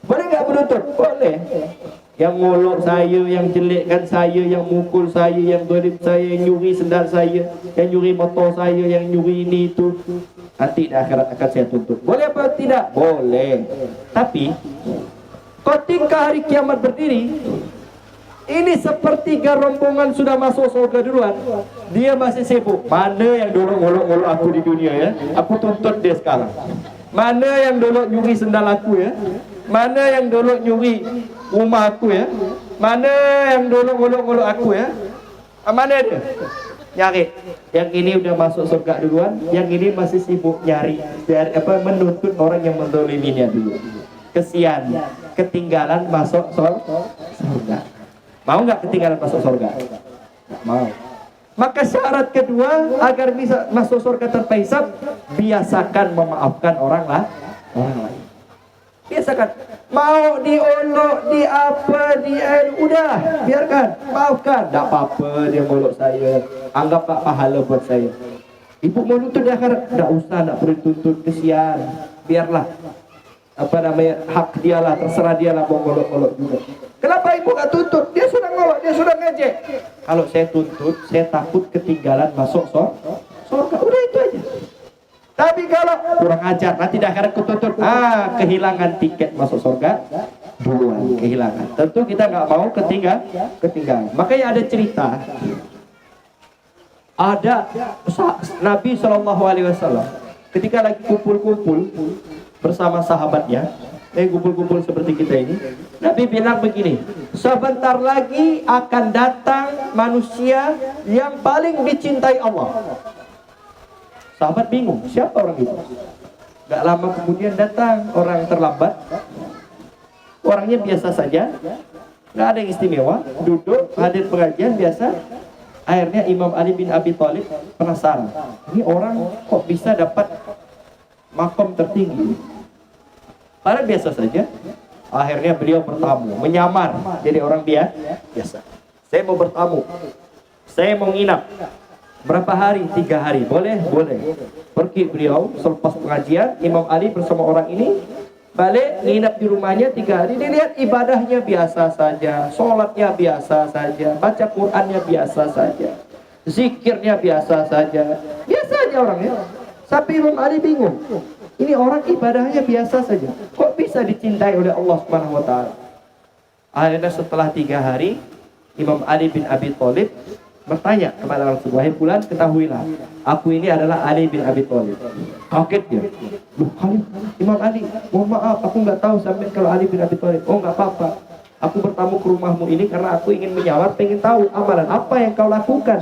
Boleh nggak menuntut? Boleh. Yang ngolok saya, yang jelekkan saya, yang mukul saya, yang dolim saya, yang nyuri sendal saya, yang nyuri motor saya, yang nyuri ini itu. Nanti di akhirat akan saya tuntut. Boleh apa tidak? Boleh. Tapi ketika hari kiamat berdiri, ini sepertiga rombongan sudah masuk surga duluan, dia masih sibuk. Mana yang dulu ngolok-ngolok aku di dunia ya, aku tuntut dia sekarang. Mana yang dulu nyuri sendal aku ya, mana yang dulu nyuri rumah aku ya, mana yang dulu ngolok-ngolok aku ya, mana dia? Nyari. Yang ini udah masuk surga duluan, yang ini masih sibuk nyari menuntut orang yang mendoliminya dulu. Kesian, ketinggalan masuk surga. Mau nggak ketinggalan masuk surga? Mau. Maka syarat kedua agar bisa masuk surga tanpa hisab, biasakan memaafkan orang lain. Biasakan. Mau diolok, udah biarkan, maafkan. Tidak apa-apa dia molok saya. Anggaplah pahala buat saya. Ibu mau nuntut di akhirat, tidak usah, tidak perlu tuntut, kesian. Biarlah. Hak dialah, terserah dialah mau ngolok-ngolok juga. Kenapa ibu gak tuntut? Dia sudah ngolok, dia sudah ngejek. Kalau saya tuntut, saya takut ketinggalan masuk surga. Udah itu aja. Tapi kalau kurang ajar, nanti di akhirat kutuntut, kehilangan tiket masuk surga duluan, kehilangan. Tentu kita nggak mau ketinggalan. Makanya ada cerita. Ada Nabi SAW ketika lagi kumpul-kumpul bersama sahabatnya, kumpul-kumpul seperti kita ini, Nabi bilang begini, sebentar lagi akan datang manusia yang paling dicintai Allah. Sahabat bingung, siapa orang itu? Gak lama kemudian datang orang terlambat, orangnya biasa saja, gak ada yang istimewa, duduk hadir pengajian biasa. Akhirnya Imam Ali bin Abi Thalib penasaran, ini orang kok bisa dapat makom tertinggi? Padahal biasa saja. Akhirnya beliau bertamu, menyamar jadi orang biasa. Saya mau bertamu, saya mau nginap. Berapa hari? 3 hari. Boleh? Boleh. Pergi beliau selepas pengajian, Imam Ali bersama orang ini balik nginap di rumahnya 3 hari. Dilihat ibadahnya biasa saja, sholatnya biasa saja, baca Qurannya biasa saja, zikirnya biasa saja, biasa aja orangnya. Tapi Imam Ali bingung. Ini orang ibadahnya biasa saja, kok bisa dicintai oleh Allah Subhanahu wa taala? Akhirnya setelah 3 hari, Imam Ali bin Abi Thalib bertanya kepada orang sebuah, "Hai fulan, ketahuilah, aku ini adalah Ali bin Abi Thalib." Kaget dia. "Loh, Imam Ali, mohon maaf, aku nggak tahu sampai kalau Ali bin Abi Thalib." "Oh, nggak apa-apa. Aku bertamu ke rumahmu ini karena aku ingin menyamar, pengen tahu amalan apa yang kau lakukan."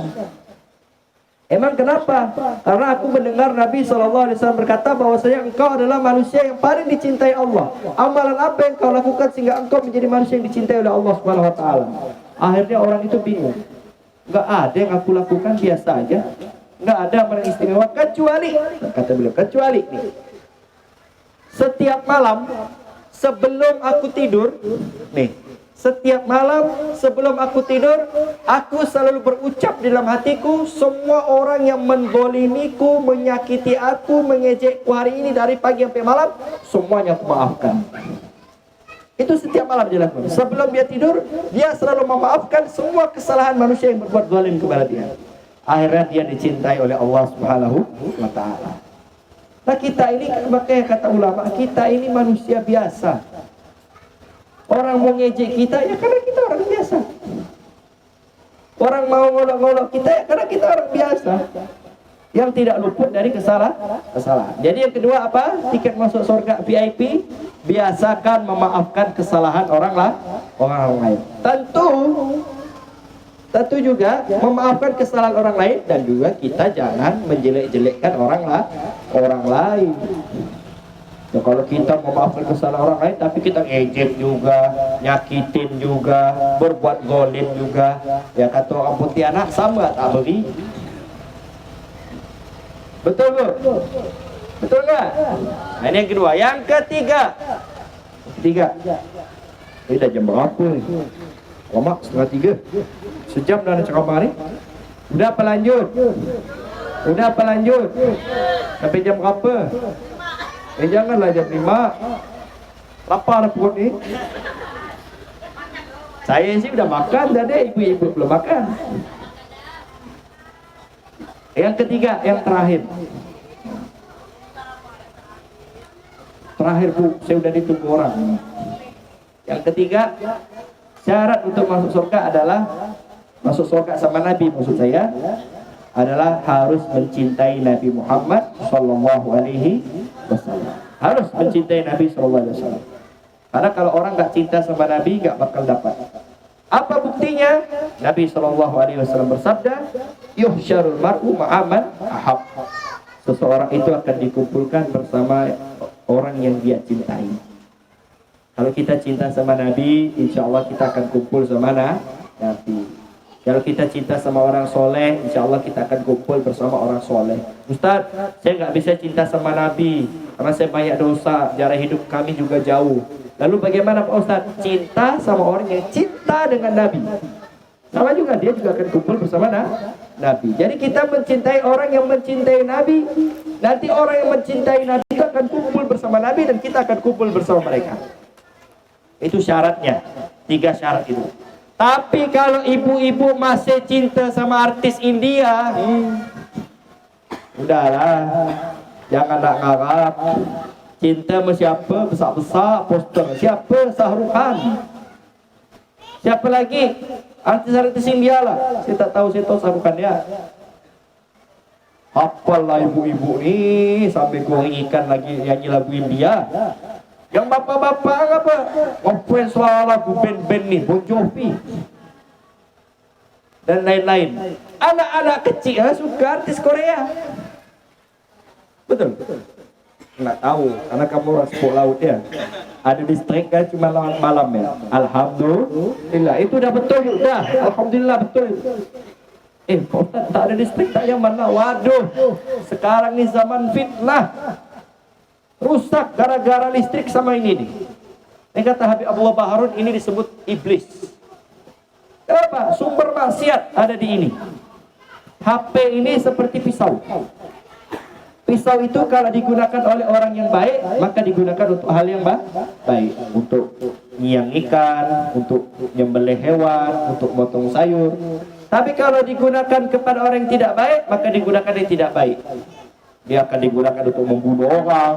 "Emang kenapa?" "Karena aku mendengar Nabi SAW berkata bahwasanya engkau adalah manusia yang paling dicintai Allah. Amalan apa yang kau lakukan sehingga engkau menjadi manusia yang dicintai oleh Allah Subhanahu wa taala?" Akhirnya orang itu bingung. Nggak ada yang aku lakukan, biasa aja. Nggak ada amalan istimewa kecuali, kata beliau, kecuali nih, setiap malam sebelum aku tidur, setiap malam sebelum aku tidur, aku selalu berucap di dalam hatiku, semua orang yang menzalimiku, menyakiti aku, mengejekku hari ini dari pagi sampai malam, semuanya aku maafkan. Itu setiap malam dia lakukan. Sebelum dia tidur, dia selalu memaafkan semua kesalahan manusia yang berbuat zalim kepada dia. Akhirnya dia dicintai oleh Allah Subhanahu wa taala. Nah, kita ini, makanya kata ulama, kita ini manusia biasa. Orang mau ngejek kita ya karena kita orang biasa. Orang mau ngolok-ngolok kita ya karena kita orang biasa yang tidak luput dari kesalahan. Jadi yang kedua apa? Tiket masuk surga VIP, biasakan memaafkan kesalahan orang lain. Tentu juga memaafkan kesalahan orang lain, dan juga kita jangan menjelek-jelekkan orang lain. Ya, kalau kita memaafkan kesalahan orang lain tapi kita ngejek juga, nyakitin juga, berbuat zalim juga, ya kata orang Pontianak sama tak beri. Betul bu? Betul nggak? Nah, ini yang kedua. Yang ketiga, ini dah jam berapa nih? Lama, 2:30. Sejam dah nak cakap hari. Udah apa lanjut? Sampai jam berapa? Janganlah jam 5. Lapar dah perut ni. Saya sih udah makan tadi, ibu-ibu belum makan. Yang ketiga, yang terakhir, Terakhir Bu, saya udah ditunggu orang. Yang ketiga, syarat untuk masuk surga adalah masuk surga sama Nabi, maksud saya adalah harus mencintai Nabi Muhammad Sallallahu Alaihi Wasallam. Harus mencintai Nabi Sallallahu Alaihi Wasallam. Karena kalau orang nggak cinta sama Nabi nggak bakal dapat. Apa buktinya? Nabi Sallallahu Alaihi Wasallam bersabda, "Yuhsyarul mar'u ma'aman ahab." Seseorang itu akan dikumpulkan bersama orang yang dia cintai. Kalau kita cinta sama Nabi, insya Allah kita akan kumpul sama Nabi. Kalau kita cinta sama orang soleh, insya Allah kita akan kumpul bersama orang soleh. Ustaz, saya nggak bisa cinta sama Nabi karena saya banyak dosa, jarak hidup kami juga jauh. Lalu bagaimana Pak Ustaz? Cinta sama orang yang cinta dengan Nabi. Sama juga, dia juga akan kumpul bersama Nabi. Jadi kita mencintai orang yang mencintai Nabi. Nanti orang yang mencintai Nabi itu akan kumpul bersama Nabi dan kita akan kumpul bersama mereka. Itu syaratnya. 3 syarat itu. Tapi kalau ibu-ibu masih cinta sama artis India, udahlah, jangan nak ngarap. Cinta sama siapa? Besar-besar poster. Siapa? Shah Rukh Khan. Siapa lagi? Artis-artis India lah. Saya tak tahu, saya tahu Shah Rukh Khan ya. Apalah ibu-ibu ni sampai goreng ikan lagi nyanyi lagu India. Yang bapak-bapak apa? Ngapain soal lagu band-band nih, Bon Jovi dan lain-lain. Anak-anak kecil suka artis Korea. Betul. Nggak tahu, karena kamu orang sport laut ya. Ada distrik kan cuma malam ya. Alhamdulillah, itu udah betul udah. Alhamdulillah betul. Kok tak ada distrik tak yang mana? Waduh, sekarang ini zaman fitnah. Rusak gara-gara listrik sama ini nih. Yang kata Habib Abdullah Baharun, ini disebut iblis. Kenapa? Sumber maksiat ada di ini. HP ini seperti pisau. Pisau itu kalau digunakan oleh orang yang baik, maka digunakan untuk hal yang baik. Untuk nyiang ikan, untuk nyembelih hewan, untuk motong sayur. Tapi kalau digunakan kepada orang yang tidak baik, maka digunakan yang tidak baik. Dia akan digunakan untuk membunuh orang,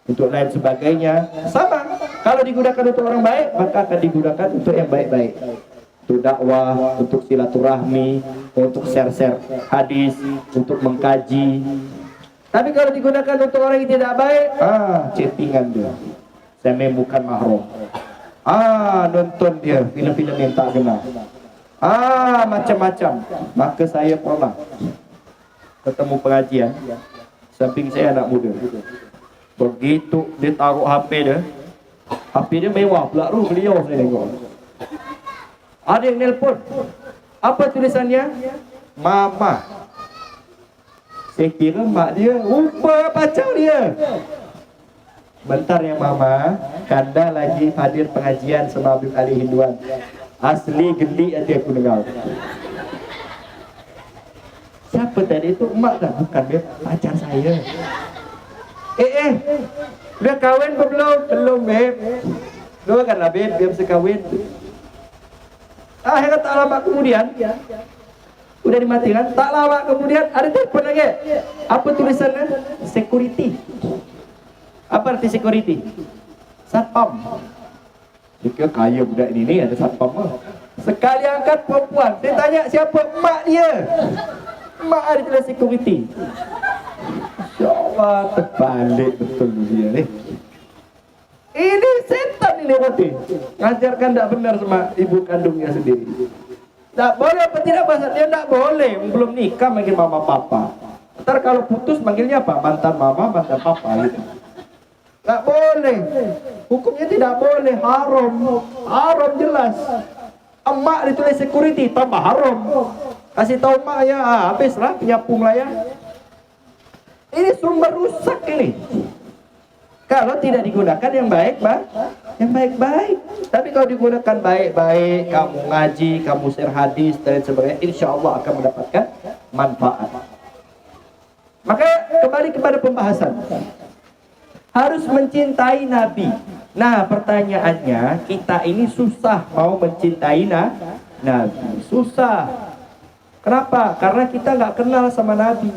untuk lain sebagainya. Sama, kalau digunakan untuk orang baik, maka akan digunakan untuk yang baik-baik. Untuk dakwah, untuk silaturahmi, untuk share-share hadis, untuk mengkaji. Tapi kalau digunakan untuk orang yang tidak baik, chattingan dia. Saya bukan mahram. Nonton dia film-film yang tak benar. Macam-macam. Maka saya pernah ketemu pengajian, samping saya anak muda. Begitu dia taruh HP dia mewah pula tu, beliau saya tengok. Ada yang nelpon. Apa tulisannya? Mama. Saya kira mak dia, rupa pacar dia. Bentar ya Mama, Kanda lagi hadir pengajian sama Habib Ali Hinduan. Asli gelik hati aku dengar. Siapa tadi itu? Emak dah, bukan dia, pacar saya. Udah kahwin belum? Belum, Beb. Doakanlah Beb, biar bisa kahwin. Akhirnya tak lama kemudian, udah dimatikan, tak lama kemudian ada telepon lagi. Apa tulisannya? Security. Apa arti security? Satpam. Jika kaya budak ini ada satpam. Sekali angkat perempuan, dia tanya siapa? Mak dia. Mak ada tulis security. Insya Allah terbalik betul dia ni. Ini setan ini berarti. Ngajarkan tak benar sama ibu kandungnya sendiri. Tak boleh apa tidak bahasa dia tak boleh. Belum nikah manggil mama papa. Ntar kalau putus manggilnya apa? Mantan mama, mantan papa gitu. Tak boleh. Hukumnya tidak boleh. Haram. Haram jelas. Emak ditulis security tambah haram. Kasih tahu mak ya, habislah penyapu melayang. Ini sumber rusak ini. Kalau tidak digunakan yang baik, yang baik-baik. Tapi kalau digunakan baik-baik, kamu ngaji, kamu share hadis dan sebagainya, insya Allah akan mendapatkan manfaat. Maka kembali kepada pembahasan. Harus mencintai Nabi. Nah, pertanyaannya, kita ini susah mau mencintai Nabi. Susah. Kenapa? Karena kita nggak kenal sama Nabi.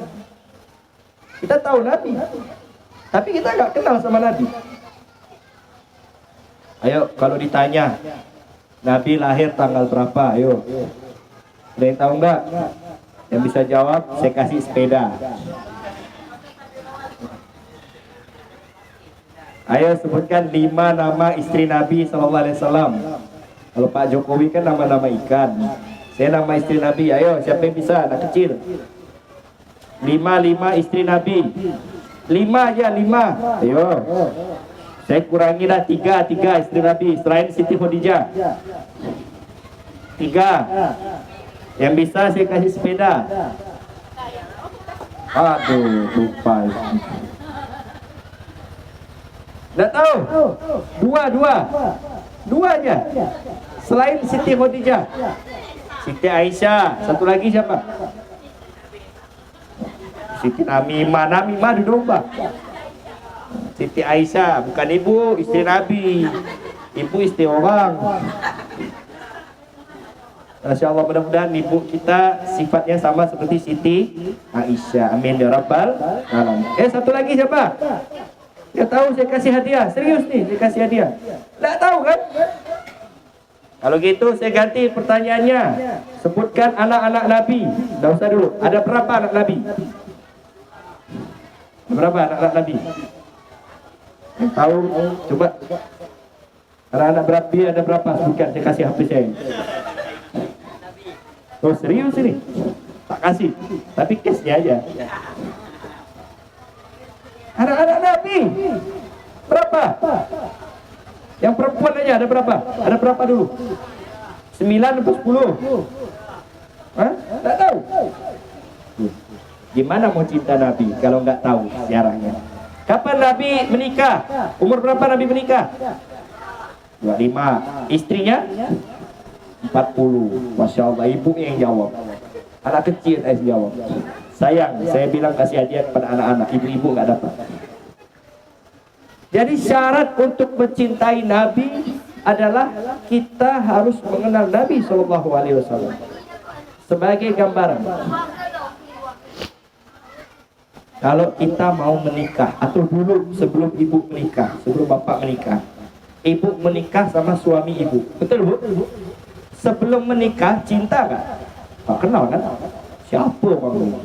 Kita tahu Nabi. Tapi kita nggak kenal sama Nabi. Ayo, kalau ditanya, Nabi lahir tanggal berapa? Ayo. Ada yang tahu nggak? Yang bisa jawab, saya kasih sepeda. Ayo sebutkan 5 nama istri Nabi SAW. Kalau Pak Jokowi kan nama-nama ikan. Saya nama istri Nabi. Ayo, siapa yang bisa? Anak kecil. 5 istri Nabi. 5 aja, 5. Ayo. Saya kurangi lah 3 istri Nabi. Selain Siti Khadijah. 3. Yang bisa saya kasih sepeda. Aduh, lupa. Nggak tahu? 2 aja. Selain Siti Khadijah. Siti Aisyah. Satu lagi siapa? Siti Namimah duduk Pak. Siti Aisyah, bukan ibu, istri Nabi. Ibu istri orang. Masya Allah, mudah-mudahan ibu kita sifatnya sama seperti Siti Aisyah. Amin ya rabbal alamin. Satu lagi siapa? Nggak tahu, saya kasih hadiah. Serius nih, saya kasih hadiah. Nggak tahu kan? Kalau gitu saya ganti pertanyaannya. Sebutkan anak-anak Nabi. Nggak usah dulu. Ada berapa anak Nabi? Berapa anak-anak Nabi? Yang tahu, coba. Anak-anak Nabi ada berapa? Sebutkan, saya kasih HP saya. Oh serius ini? Tak kasih. Tapi case-nya aja. Anak-anak Nabi berapa? Yang perempuan aja ada berapa? Ada berapa dulu? 9 atau 10? Hah? Nggak tahu. Gimana mau cinta Nabi kalau nggak tahu sejarahnya? Kapan Nabi menikah? Umur berapa Nabi menikah? 25. Istrinya? 40. Masya Allah, ibu yang jawab. Anak kecil jawab. Sayang, saya bilang kasih hadiah kepada anak-anak. Ibu-ibu nggak dapat. Jadi syarat untuk mencintai Nabi adalah kita harus mengenal Nabi SAW sebagai gambaran. Kalau kita mau menikah, atau dulu sebelum ibu menikah, sebelum bapak menikah, ibu menikah sama suami ibu, betul bu? Sebelum menikah cinta nggak? Tak kenal kan? Siapa kamu?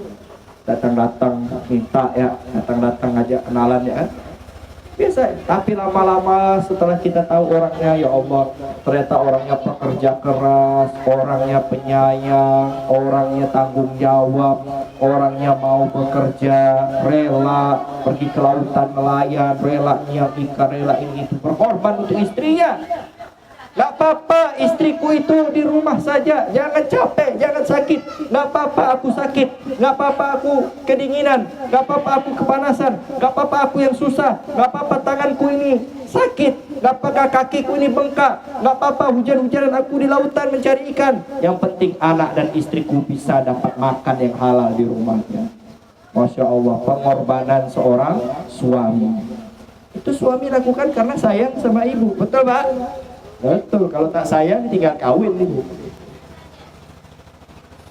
Datang-datang minta ya, datang-datang ngajak kenalan ya kan? Biasa, tapi lama-lama setelah kita tahu orangnya, ya Allah, ternyata orangnya pekerja keras, orangnya penyayang, orangnya tanggung jawab, orangnya mau bekerja, rela pergi ke lautan nelayan, rela nyiap ikan, rela ini itu, berkorban untuk istrinya. Gak apa-apa istriku itu di rumah saja, jangan capek, jangan sakit. Gak apa-apa aku sakit, gak apa-apa aku kedinginan, gak apa-apa aku kepanasan, gak apa-apa aku yang susah, gak apa-apa tanganku ini sakit, gak apa-apa kakiku ini bengkak, gak apa-apa hujan-hujanan aku di lautan mencari ikan. Yang penting anak dan istriku bisa dapat makan yang halal di rumahnya. Masya Allah, pengorbanan seorang suami. Itu suami lakukan karena sayang sama ibu, betul Pak? Betul, kalau tak sayang tinggal kawin ibu.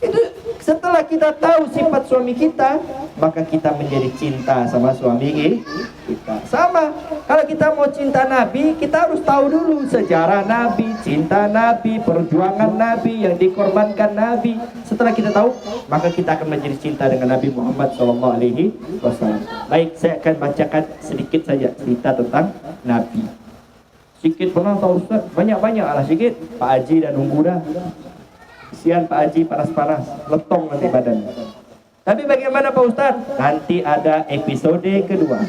Itu setelah kita tahu sifat suami kita, maka kita menjadi cinta sama suami kita. Sama, kalau kita mau cinta Nabi, kita harus tahu dulu sejarah Nabi, cinta Nabi, perjuangan Nabi, yang dikorbankan Nabi. Setelah kita tahu, maka kita akan menjadi cinta dengan Nabi Muhammad SAW. Baik, saya akan bacakan sedikit saja cerita tentang Nabi. Sikit pernah tahu Ustaz, banyak-banyak lah sikit. Pak Haji dan nunggu dah. Kesian Pak Haji panas-panas, letong nanti badannya. Tapi bagaimana Pak Ustaz? Nanti ada episode kedua.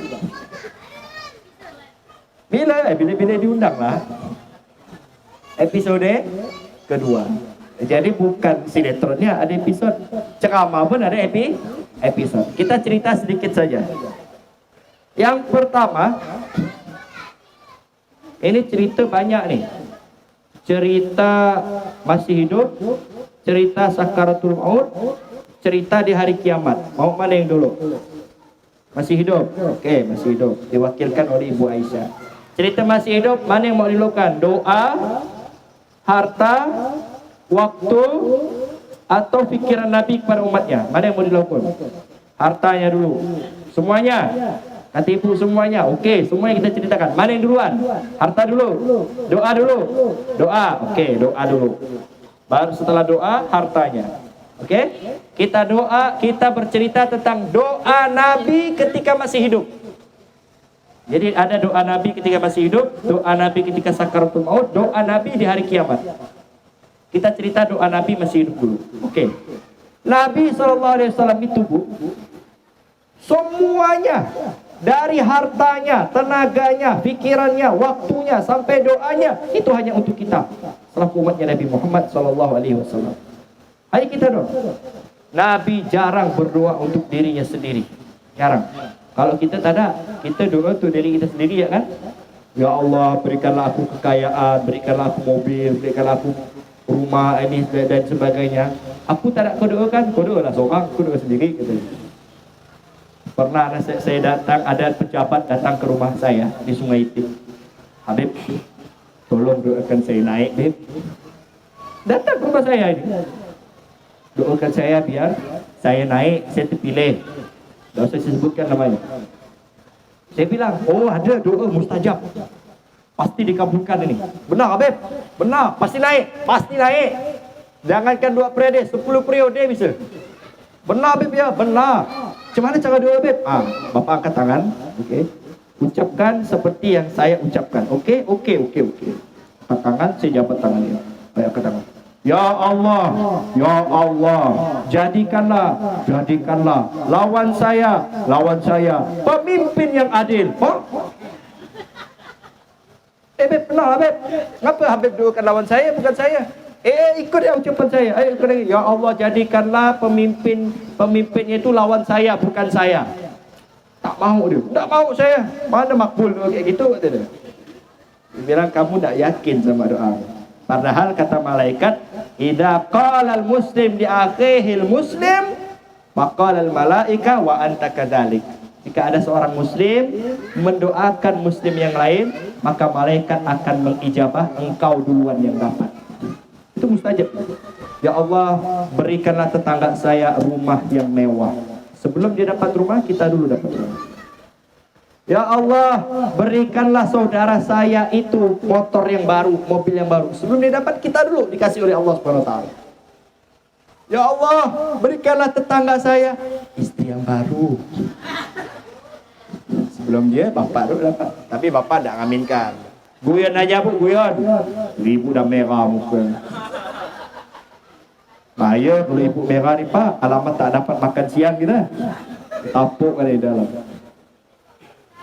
Bila diundang lah. Episode kedua. Jadi bukan sinetronnya, ada episode. Ceramah pun ada episode. Kita cerita sedikit saja. Yang pertama, ini cerita banyak nih. Cerita masih hidup, cerita sakaratul maut, cerita di hari kiamat. Mau mana yang dulu? Masih hidup? Oke, masih hidup. Diwakilkan oleh Ibu Aisyah. Cerita masih hidup, mana yang mau dilakukan? Doa, harta, waktu, atau pikiran Nabi kepada umatnya? Mana yang mau dilakukan? Hartanya dulu. Semuanya. Kata ibu semuanya, okey, semuanya kita ceritakan. Mana yang duluan? Harta dulu. Doa dulu. Doa, okey, doa dulu. Baru setelah doa, hartanya. Okey? Kita doa, kita bercerita tentang doa Nabi ketika masih hidup. Jadi ada doa Nabi ketika masih hidup, doa Nabi ketika sakaratul maut, doa Nabi di hari kiamat. Kita cerita doa Nabi masih hidup dulu. Okey. Nabi SAW itu, Bu, semuanya, dari hartanya, tenaganya, pikirannya, waktunya, sampai doanya, itu hanya untuk kita, selaku umatnya Nabi Muhammad SAW. Ayo kita doa. Nabi jarang berdoa untuk dirinya sendiri, jarang. Kalau kita tak ada, kita doa untuk diri kita sendiri, ya kan? Ya Allah, berikanlah aku kekayaan, berikanlah aku mobil, berikanlah aku rumah ini dan sebagainya. Aku tak nak kau doakan, kau doalah seorang, aku doa sendiri, gitu. Pernah saya datang, ada pejabat datang ke rumah saya di Sungai Itik. Habib, tolong doakan saya naik, Habib. Datang ke rumah saya ini. Doakan saya biar saya naik, saya terpilih. Tak usah saya sebutkan namanya. Saya bilang, oh ada doa mustajab. Pasti dikabulkan ini. Benar, Habib? Benar, pasti naik. Pasti naik. Jangankan 2 periode, 10 periode bisa. Benar, Habib, ya? Benar. Macam mana cara doa, Habib? Bapak angkat tangan. Okey. Ucapkan seperti yang saya ucapkan. Okey. Angkat tangan, saya jabat tangan dia. Baik, angkat tangan. Ya Allah, ya Allah, jadikanlah lawan saya pemimpin yang adil. Habib, benar, Habib. Kenapa Habib doakan lawan saya, bukan saya? Ikut ya ucapan saya. Ayo ikut lagi. Ya Allah, jadikanlah pemimpinnya itu lawan saya, bukan saya. Tak mau dia. Tak mau saya. Mana makbul kayak gitu, kata dia. Dia bilang kamu tak yakin sama doa. Padahal kata malaikat, idza qala al-muslim li akhihi al-muslim, faqala al-malaika wa anta kadzalik. Jika ada seorang muslim mendoakan muslim yang lain, maka malaikat akan mengijabah engkau duluan yang dapat. Itu mustajab. Ya Allah, berikanlah tetangga saya rumah yang mewah. Sebelum dia dapat rumah, kita dulu dapat rumah. Ya Allah, berikanlah saudara saya itu motor yang baru, mobil yang baru. Sebelum dia dapat, kita dulu dikasih oleh Allah SWT. Ya Allah, berikanlah tetangga saya istri yang baru. Sebelum dia, bapak dulu dapat. Tapi bapak tak ngaminkan. Guyon aja, Bu, guyon. Ibu dah merah muka. Bahaya kalau ibu merah ni, Pak. Alamat tak dapat makan siang kita. Tapuk kan di dalam.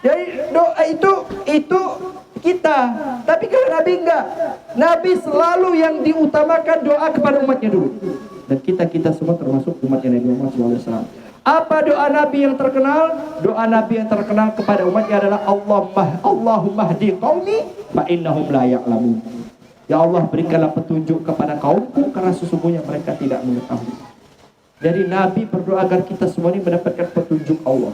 Jadi doa itu kita. Tapi kalau Nabi enggak. Nabi selalu yang diutamakan doa kepada umatnya dulu. Dan kita semua termasuk umatnya Nabi Muhammad SAW. Apa doa Nabi yang terkenal? Doa Nabi yang terkenal kepada umatnya adalah Allahumma hdi qaumi fa innahum la ya'lamun. Ya Allah, berikanlah petunjuk kepada kaumku karena sesungguhnya mereka tidak mengetahui. Jadi Nabi berdoa agar kita semua ini mendapatkan petunjuk Allah.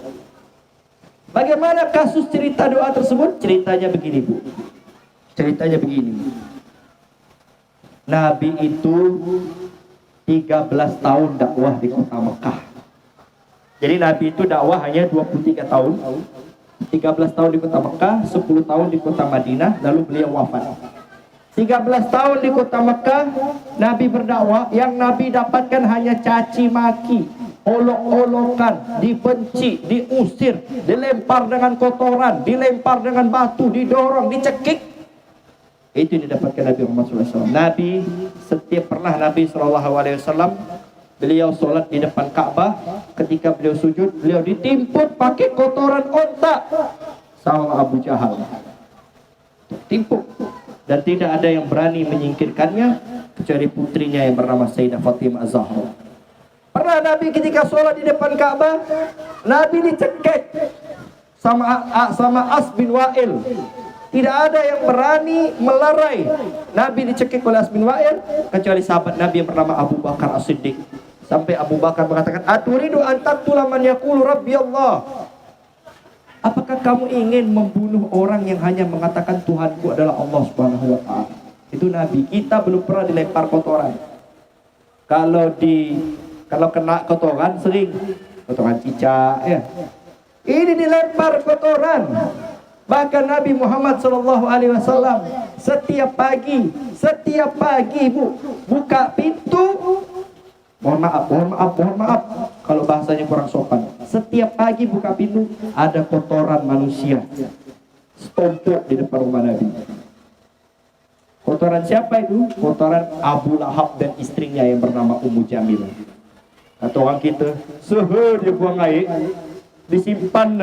Bagaimana kasus cerita doa tersebut? Ceritanya begini, Bu. Ceritanya begini. Nabi itu 13 tahun dakwah di kota Mekah. Jadi Nabi itu dakwah hanya 23 tahun. 13 tahun di kota Mekah, 10 tahun di kota Madinah, lalu beliau wafat. 13 tahun di kota Mekah, Nabi berdakwah, yang Nabi dapatkan hanya caci maki, olok-olokan, dibenci, diusir, dilempar dengan kotoran, dilempar dengan batu, didorong, dicekik. Itu yang didapatkan Nabi Muhammad SAW. Nabi SAW, beliau solat di depan Ka'bah. Ketika beliau sujud, beliau ditimpuk pakai kotoran onta sama Abu Jahal. Timpuk. Dan tidak ada yang berani menyingkirkannya kecuali putrinya yang bernama Sayyidah Fatimah Az-Zahra. Pernah Nabi ketika sholat di depan Ka'bah, Nabi dicekik sama As bin Wa'il. Tidak ada yang berani melerai Nabi dicekik oleh As bin Wa'il kecuali sahabat Nabi yang bernama Abu Bakar As-Siddiq. Sampai Abu Bakar mengatakan, "Aturidu an taqtula man yaqulu Rabbi Allah." Apakah kamu ingin membunuh orang yang hanya mengatakan Tuhanku adalah Allah Subhanahu wa taala? Itu Nabi. Kita belum pernah dilempar kotoran. Kalau kena kotoran sering, kotoran cicak ya. Ini dilempar kotoran. Bahkan Nabi Muhammad SAW setiap pagi Bu, buka pintu. Mohon maaf. Kalau bahasanya kurang sopan. Setiap pagi buka pintu, ada kotoran manusia setumpuk di depan rumah Nabi. Kotoran siapa itu? Kotoran Abu Lahab dan istrinya yang bernama Ummu Jamil. Kata orang kita, suhu dia buang air, disimpan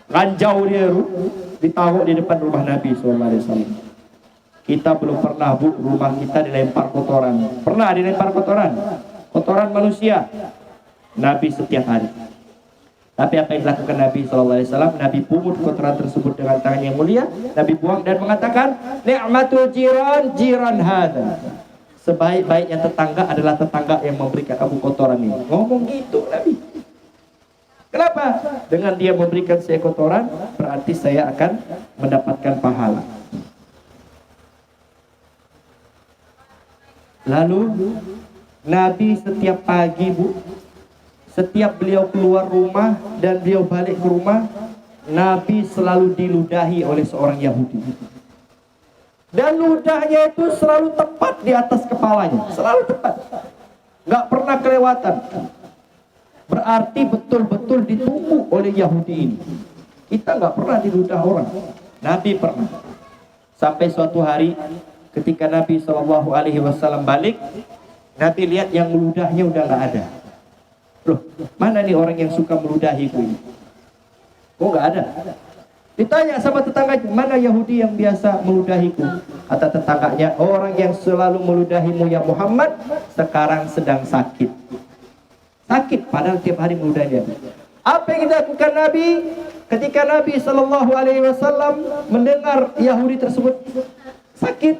ranjau dia ditaruh di depan rumah Nabi SAW. Kita belum pernah Bu, rumah kita dilempar kotoran. Pernah dilempar kotoran? Kotoran manusia. Nabi setiap hari. Tapi apa yang dilakukan Nabi SAW? Nabi pungut kotoran tersebut dengan tangan yang mulia. Nabi buang dan mengatakan, ni'matul jiran hadha. Sebaik-baiknya tetangga adalah tetangga yang memberikan aku kotoran ini. Ngomong gitu Nabi. Kenapa? Dengan dia memberikan saya kotoran, berarti saya akan mendapatkan pahala. Lalu Nabi setiap pagi Bu, setiap beliau keluar rumah dan beliau balik ke rumah, Nabi selalu diludahi oleh seorang Yahudi. Dan ludahnya itu selalu tepat di atas kepalanya, selalu tepat, nggak pernah kelewatan. Berarti betul-betul ditunggu oleh Yahudi ini. Kita nggak pernah diludah orang, Nabi pernah. Sampai suatu hari ketika Nabi SAW balik, Nabi lihat yang meludahnya udah nggak ada. Loh, mana nih orang yang suka meludahiku ini? Oh, nggak ada. Ditanya sama tetangganya, mana Yahudi yang biasa meludahiku? Kata tetangganya, orang yang selalu meludahimu ya Muhammad, sekarang sedang sakit. Sakit, padahal tiap hari meludahi dia. Apa yang dilakukan Nabi? Ketika Nabi SAW mendengar Yahudi tersebut sakit,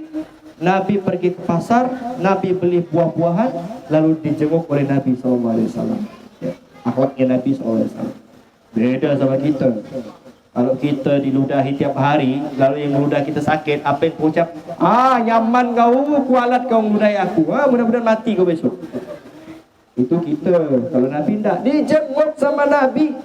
Nabi pergi ke pasar, Nabi beli buah-buahan, lalu dijenguk oleh Nabi SAW. Ya, akhlaknya Nabi SAW. Beda sama kita. Kalau kita diludahi tiap hari, lalu yang meludah kita sakit, apa yang ucap? Nyaman kau, kualat kau meludahi aku. Mudah-mudahan mati kau besok. Itu kita. Kalau Nabi tidak, dijenguk sama Nabi.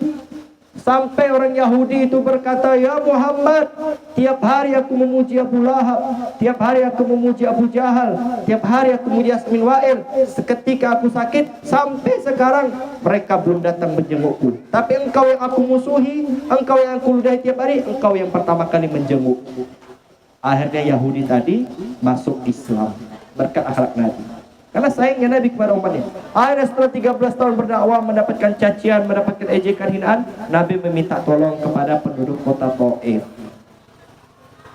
Sampai orang Yahudi itu berkata, ya Muhammad, tiap hari aku memuji Abu Lahab, tiap hari aku memuji Abu Jahal, tiap hari aku memuji Asmin Wa'il. Seketika aku sakit, sampai sekarang mereka belum datang menjengukku. Tapi engkau yang aku musuhi, engkau yang aku ludahi tiap hari, engkau yang pertama kali menjenguk. Akhirnya Yahudi tadi masuk Islam berkat akhlak Nabi. Karena sayangnya Nabi kepada umatnya. Akhirnya setelah 13 tahun berdakwah, mendapatkan cacian, mendapatkan ejekan, hinaan, Nabi meminta tolong kepada penduduk kota Taif.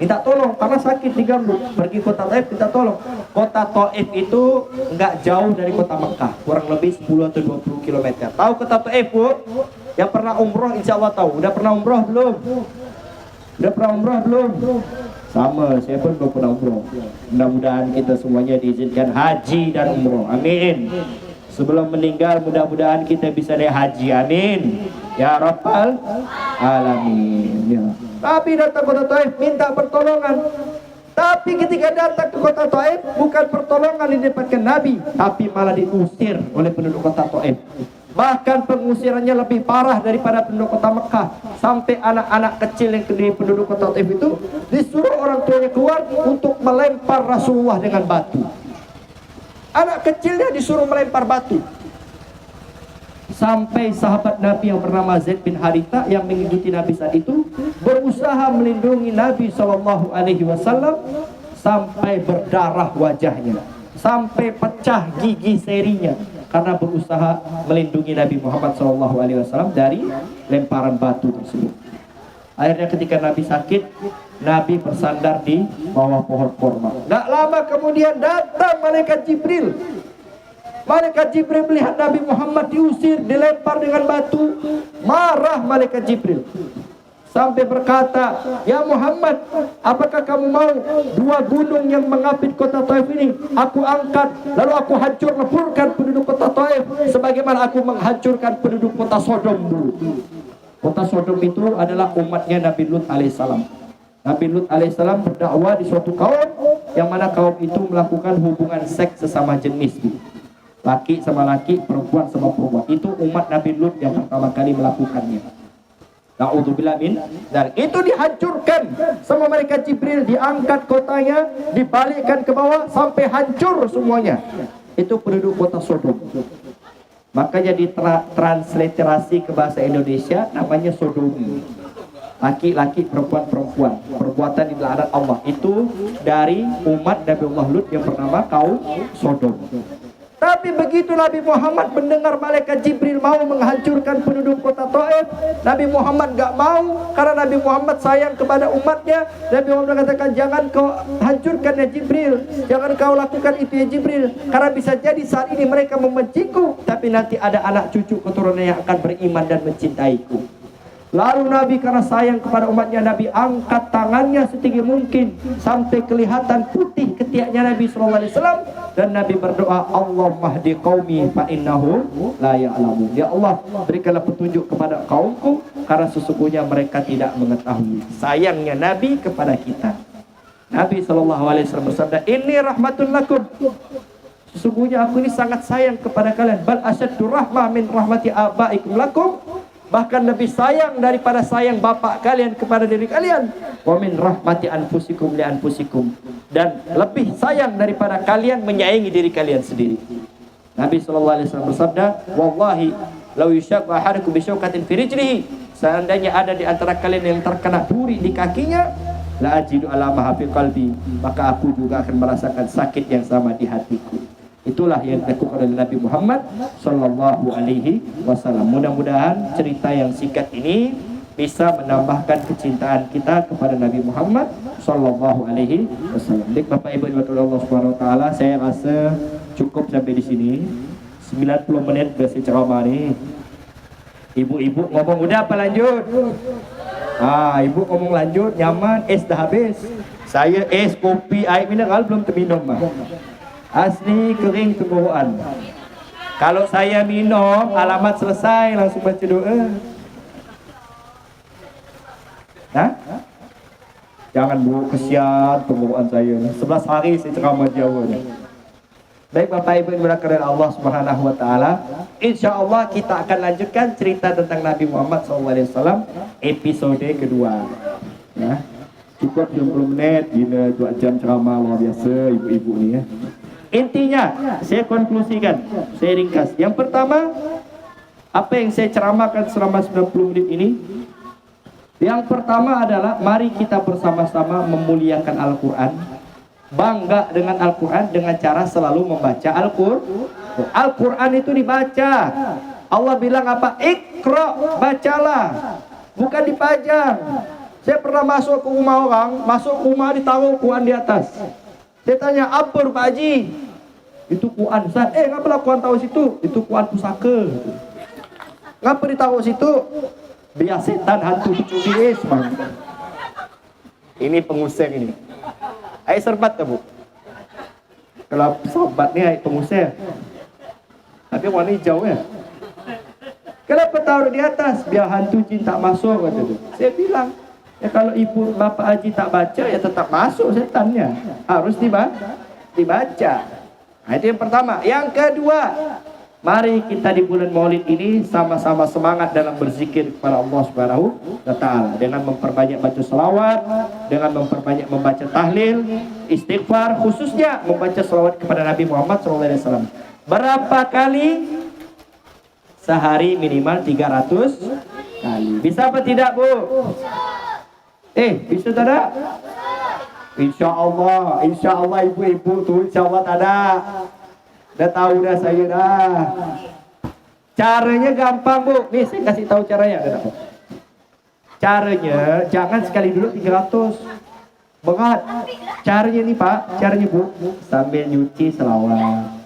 Minta tolong karena sakit diganggu. Pergi kota Taif minta tolong. Kota Taif itu enggak jauh dari kota Mekah, kurang lebih 10 atau 20 km. Tahu kota Taif, Bu? Yang pernah umroh insya Allah tahu. Udah pernah umroh belum? Udah pernah umroh belum? Sama, saya pun belum pernah umroh. Mudah-mudahan kita semuanya diizinkan haji dan umroh. Amin. Sebelum meninggal mudah-mudahan kita bisa naik haji. Amin. Ya Rabbal Alamin. Ya. Tapi datang ke kota Taif minta pertolongan. Tapi ketika datang ke kota Taif, bukan pertolongan yang didapatkan Nabi, tapi malah diusir oleh penduduk kota Taif. Bahkan pengusirannya lebih parah daripada penduduk kota Mekah. Sampai anak-anak kecil yang di penduduk kota Taif itu disuruh orang tuanya keluar untuk melempar Rasulullah dengan batu. Anak kecilnya disuruh melempar batu. Sampai sahabat Nabi yang bernama Zaid bin Haritha yang mengikuti Nabi saat itu berusaha melindungi Nabi SAW sampai berdarah wajahnya, sampai pecah gigi serinya karena berusaha melindungi Nabi Muhammad SAW dari lemparan batu tersebut. Akhirnya ketika Nabi sakit, Nabi bersandar di bawah pohon kurma. Tidak lama kemudian datang malaikat Jibril. Malaikat Jibril melihat Nabi Muhammad diusir, dilempar dengan batu. Marah malaikat Jibril sampai berkata, ya Muhammad, apakah kamu mau 2 gunung yang mengapit kota Taif ini aku angkat, lalu aku hancur leburkan penduduk kota Taif sebagaimana aku menghancurkan penduduk kota Sodom dulu. Kota Sodom itu adalah umatnya Nabi Lut alaihissalam. Nabi Lut alaihissalam berdakwah di suatu kaum yang mana kaum itu melakukan hubungan seks sesama jenis, laki sama laki, perempuan sama perempuan. Itu umat Nabi Lut yang pertama kali melakukannya. Na'udzubillah min dzalik. Itu dihancurkan sama malaikat Jibril, diangkat kotanya, dibalikkan ke bawah sampai hancur semuanya. Itu penduduk kota Sodom. Makanya ditransliterasi ke bahasa Indonesia namanya Sodomi. Laki-laki, perempuan-perempuan, perbuatan di laknat Allah. Itu dari umat Nabi Allah Lut yang bernama kaum Sodom. Tapi begitu Nabi Muhammad mendengar malaikat Jibril mau menghancurkan penduduk kota Taif, Nabi Muhammad gak mau, karena Nabi Muhammad sayang kepada umatnya. Nabi Muhammad mengatakan, jangan kau hancurkan ya Jibril, jangan kau lakukan itu ya Jibril, karena bisa jadi saat ini mereka membenciku, tapi nanti ada anak cucu keturunan yang akan beriman dan mencintaiku. Lalu Nabi karena sayang kepada umatnya, Nabi angkat tangannya setinggi mungkin sampai kelihatan putih ketiaknya Nabi SAW, dan Nabi berdoa, Allahumma hdi qaumi fa innahum la ya'lamun. Ya Allah, berikanlah petunjuk kepada kaumku karena sesungguhnya mereka tidak mengetahui. Sayangnya Nabi kepada kita. Nabi SAW bersabda, ini rahmatun lakum, sesungguhnya aku ini sangat sayang kepada kalian. Bal asyaddu rahmah min rahmati abaikum lakum, bahkan lebih sayang daripada sayang bapak kalian kepada diri kalian. Wa min rahmati anfusikum li anfusikum, dan lebih sayang daripada kalian menyayangi diri kalian sendiri. Nabi SAW bersabda, wallahi law yushaqqa ahadukum bi syaukatin fi rijlihi, seandainya ada di antara kalian yang terkena duri di kakinya, la ajidu ala ma fi qalbi, maka aku juga akan merasakan sakit yang sama di hatiku. Itulah yang dilakukan oleh Nabi Muhammad Sallallahu Alaihi Wasallam. Mudah-mudahan cerita yang singkat ini bisa menambahkan kecintaan kita kepada Nabi Muhammad Sallallahu Alaihi Wasallam. Baik Bapak Ibu dimuliakan Allah Subhanahu Wa Taala, saya rasa cukup sampai di sini. 90 menit berisi ceramah ni. Ibu-ibu ngomong udah apa lanjut? Ibu ngomong lanjut, nyaman, es dah habis. Saya es, kopi, air mineral belum terminum mah. Asli kering tenggorokan. Kalau saya minum, alamat selesai, langsung baca doa. Jangan Bu, kesian tenggorokan saya. 11 hari saya ceramah Jawa. Baik Bapak Ibu yang dimuliakan Allah Subhanahu Wa Taala, insya Allah kita akan lanjutkan cerita tentang Nabi Muhammad SAW episode kedua. Ya, cukup 20 menit, gila 2 jam ceramah luar biasa ibu-ibu ni ya. Intinya, saya konklusikan, saya ringkas. Yang pertama, apa yang saya ceramahkan selama 90 menit ini? Yang pertama adalah, mari kita bersama-sama memuliakan Al-Quran. Bangga dengan Al-Quran dengan cara selalu membaca Al-Quran. Al-Quran itu dibaca. Allah bilang apa? Iqra, bacalah. Bukan dipajang. Saya pernah masuk ke rumah orang, masuk rumah ditaruh Quran di atas. Saya tanya, apa Pak Haji? Itu Quran Ustaz. Ngapalah Quran tahu situ? Itu Quran pusaka. Ngapa ditaruh situ? Biar setan hantu pencuri bang. Ini pengusir ini. Air serbat tak Bu? Kalau sobat ni air pengusir. Tapi warna hijau ya. Kenapa taruh di atas? Biar hantu jin tak masuk kata tu. Saya bilang, ya kalau ibu bapak Haji tak baca, ya tetap masuk setannya. Harus dibaca. Nah, itu yang pertama. Yang kedua, mari kita di bulan Maulid ini sama-sama semangat dalam berzikir kepada Allah Subhanahu wa Ta'ala, dengan memperbanyak baca selawat, dengan memperbanyak membaca tahlil, istighfar, khususnya membaca selawat kepada Nabi Muhammad SAW. Berapa kali? Sehari minimal 300 kali. Bisa apa tidak Bu? Bisa tak ada? Insya Allah ibu-ibu tu insya Allah tak ada. Dah tahu dah saya dah. Caranya gampang Bu. Nih saya kasih tahu caranya. Caranya jangan sekali dulu 300. Berat. Caranya nih Pak, caranya Bu, sambil nyuci selawat.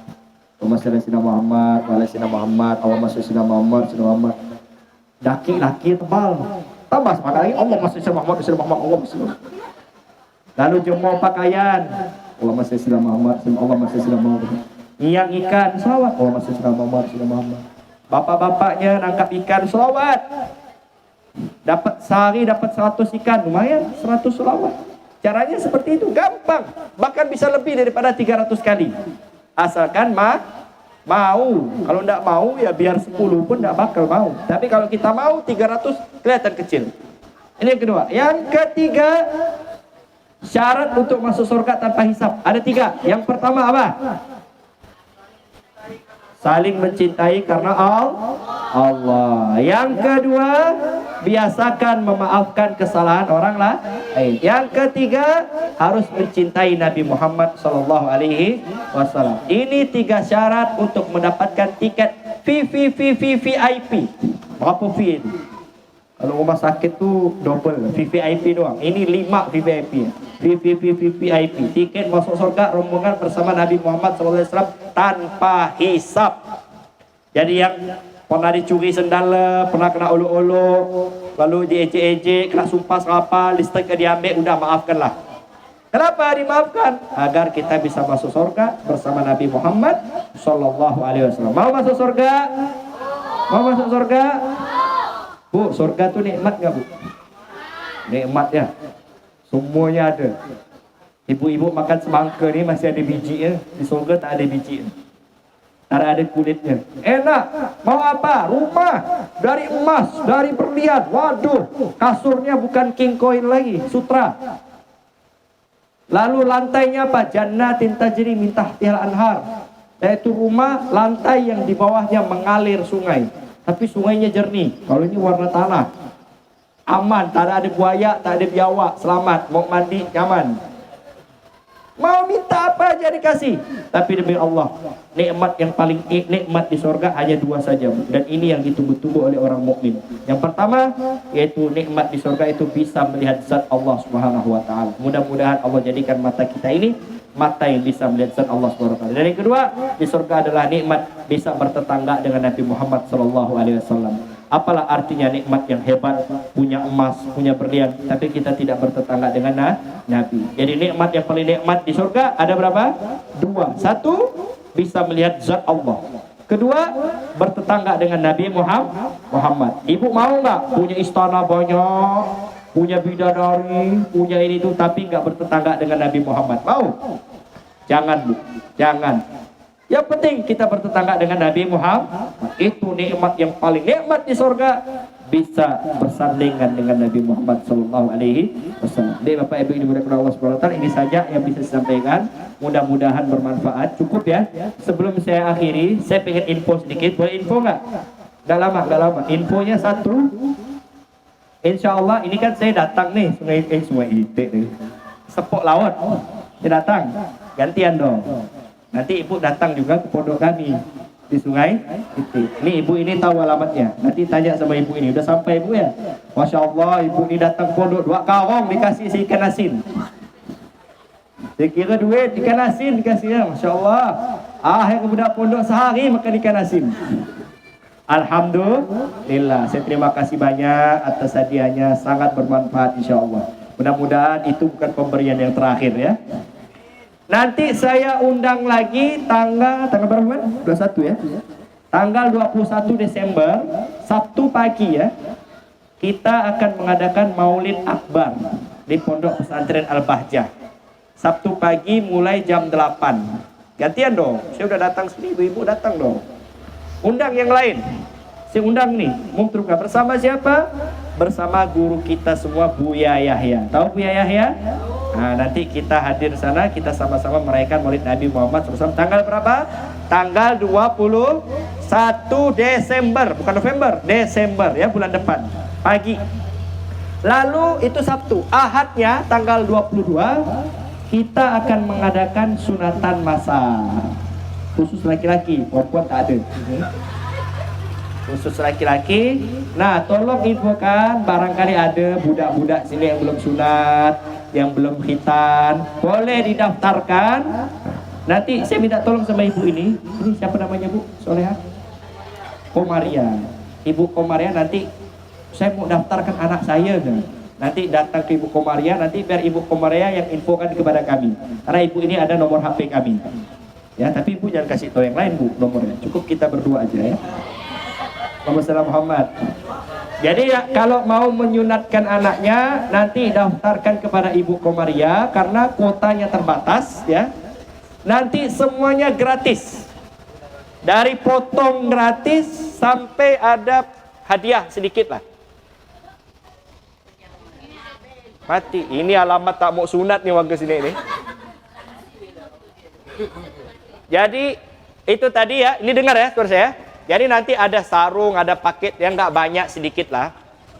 Allahumma shalli ala Muhammad, wa ala sayyidina Muhammad, Allahumma shalli ala Muhammad, Muhammad. Daki tebal. Tambah semangat lagi, Allahumma shalli ala Muhammad, Allahumma shalli. Lalu jemur pakaian, Allahumma shalli ala Muhammad, Allahumma shalli ala Muhammad. Nyiang ikan, selawat, Allahumma shalli ala Muhammad. Bapak-bapaknya nangkap ikan, selawat. Dapat sehari dapat 100 ikan, lumayan 100 selawat. Caranya seperti itu, gampang. Bahkan bisa lebih daripada 300 kali. Asalkan Mau. Kalau tidak mau ya biar 10 pun tidak bakal mau. Tapi kalau kita mau 300 kelihatan kecil. Ini yang kedua. Yang ketiga, syarat untuk masuk surga tanpa hisab. Ada 3. Yang pertama apa? Saling mencintai karena Allah. Yang kedua, biasakan memaafkan kesalahan orang lain. Yang ketiga, harus mencintai Nabi Muhammad SAW. Ini 3 syarat untuk mendapatkan tiket VIP. Berapa fee itu? Kalau rumah sakit tuh double VVIP doang. Ini 5 VVIP. VIP. Tiket masuk surga rombongan bersama Nabi Muhammad SAW tanpa hisab. Jadi yang pernah dicuri sendal, pernah kena olok-olok, lalu diejek-ejek, kena sumpah serapa, listrik diambil, udah maafkanlah. Kenapa dimaafkan? Agar kita bisa masuk surga bersama Nabi Muhammad SAW. Mau masuk surga? Mau masuk surga? Bu, surga tuh nikmat nggak bu? Nikmat ya. Semuanya ada. Ibu-ibu makan semangka nih masih ada bijinya. Di surga tak ada bijinya. Tak ada kulitnya. Enak. Mau apa? Rumah dari emas, dari berlian. Waduh, kasurnya bukan king coil lagi, sutra. Lalu lantainya apa? Jannatin tajri min tahtihal anhar. Yaitu rumah lantai yang di bawahnya mengalir sungai. Tapi sungainya jernih. Kalau ini warna tanah. Aman, tak ada buaya, tak ada biawak. Selamat, mau mandi nyaman. Mau minta apa aja dikasih. Tapi demi Allah, nikmat yang paling nikmat di surga hanya 2 saja. Dan ini yang ditunggu-tunggu oleh orang mukmin. Yang pertama, yaitu nikmat di surga itu bisa melihat zat Allah Subhanahu wa taala. Mudah-mudahan Allah jadikan mata kita ini mata yang bisa melihat zat Allah Subhanahu wa taala. Dan yang kedua, di surga adalah nikmat bisa bertetangga dengan Nabi Muhammad SAW. Apalah artinya nikmat yang hebat, punya emas, punya berlian, tapi kita tidak bertetangga dengan Nabi. Jadi nikmat yang paling nikmat di surga ada berapa? 2. 1, bisa melihat zat Allah. Kedua, bertetangga dengan Nabi Muhammad. Ibu mau nggak punya istana banyak, punya bidadari, punya ini itu, tapi nggak bertetangga dengan Nabi Muhammad? Mau? Jangan bu, jangan. Yang penting kita bertetangga dengan Nabi Muhammad. Itu nikmat yang paling nikmat di surga. Bisa bersandingan dengan Nabi Muhammad SAW. Jadi Bapak Ibu ini mudah-mudahan Allah SWT, ini saja yang bisa saya sampaikan. Mudah-mudahan bermanfaat. Cukup ya. Sebelum saya akhiri, saya pengen info sedikit. Boleh info nggak? Nggak lama. Infonya 1. Insya Allah ini kan saya datang nih Sungai Itik nih. Sepok laut. Saya datang. Gantian dong. Nanti ibu datang juga ke pondok kami di Sungai Itik. Ini ibu ini tahu alamatnya. Nanti tanya sama ibu ini. Udah sampai ibu ya? Masya Allah, ibu ini datang pondok 2 karung dikasih si ikan asin. Saya kira duit ikan asin dikasihnya. Masya Allah. Akhir budak pondok sehari makan ikan asin. Alhamdulillah. Saya terima kasih banyak atas hadiahnya. Sangat bermanfaat insya Allah. Mudah-mudahan itu bukan pemberian yang terakhir ya. Nanti saya undang lagi tanggal berapa? 21 ya. Tanggal 21 Desember, Sabtu pagi ya. Kita akan mengadakan Maulid Akbar di Pondok Pesantren Al-Bahjah. Sabtu pagi mulai jam 8. Gantian dong. Saya udah datang sini, ibu-ibu datang dong. Undang yang lain. Saya undang nih, Muktrubka bersama siapa? Bersama guru kita semua, Buya Yahya. Tahu Buya Yahya? Nah, nanti kita hadir sana, kita sama-sama merayakan Maulid Nabi Muhammad SAW. Tanggal berapa? Tanggal 21 Desember, bukan November, Desember ya, bulan depan. Pagi. Lalu itu Sabtu. Ahadnya tanggal 22 kita akan mengadakan sunatan massal. Khusus laki-laki, perempuan tak ada. Khusus laki-laki. Nah, tolong infokan barangkali ada budak-budak sini yang belum sunat, yang belum khitan, boleh didaftarkan. Nanti saya minta tolong sama ibu ini. Ini siapa namanya Bu? Soleha? Komaria. Ibu Komaria, nanti saya mau daftarkan anak saya kan. Nanti datang ke Ibu Komaria, nanti biar Ibu Komaria yang infokan kepada kami. Karena ibu ini ada nomor HP kami. Ya, tapi ibu jangan kasih tahu yang lain Bu nomornya. Cukup kita berdua aja ya. Muhammad. Jadi ya, kalau mau menyunatkan anaknya nanti daftarkan kepada Ibu Komaria karena kuotanya terbatas ya. Nanti semuanya gratis. Dari potong gratis sampai ada hadiah sedikit lah. Mati. Ini alamat tak mau sunat nih warga sini nih. Jadi itu tadi ya, ini dengar ya suara saya. Jadi nanti ada sarung, ada paket yang nggak banyak, sedikit lah.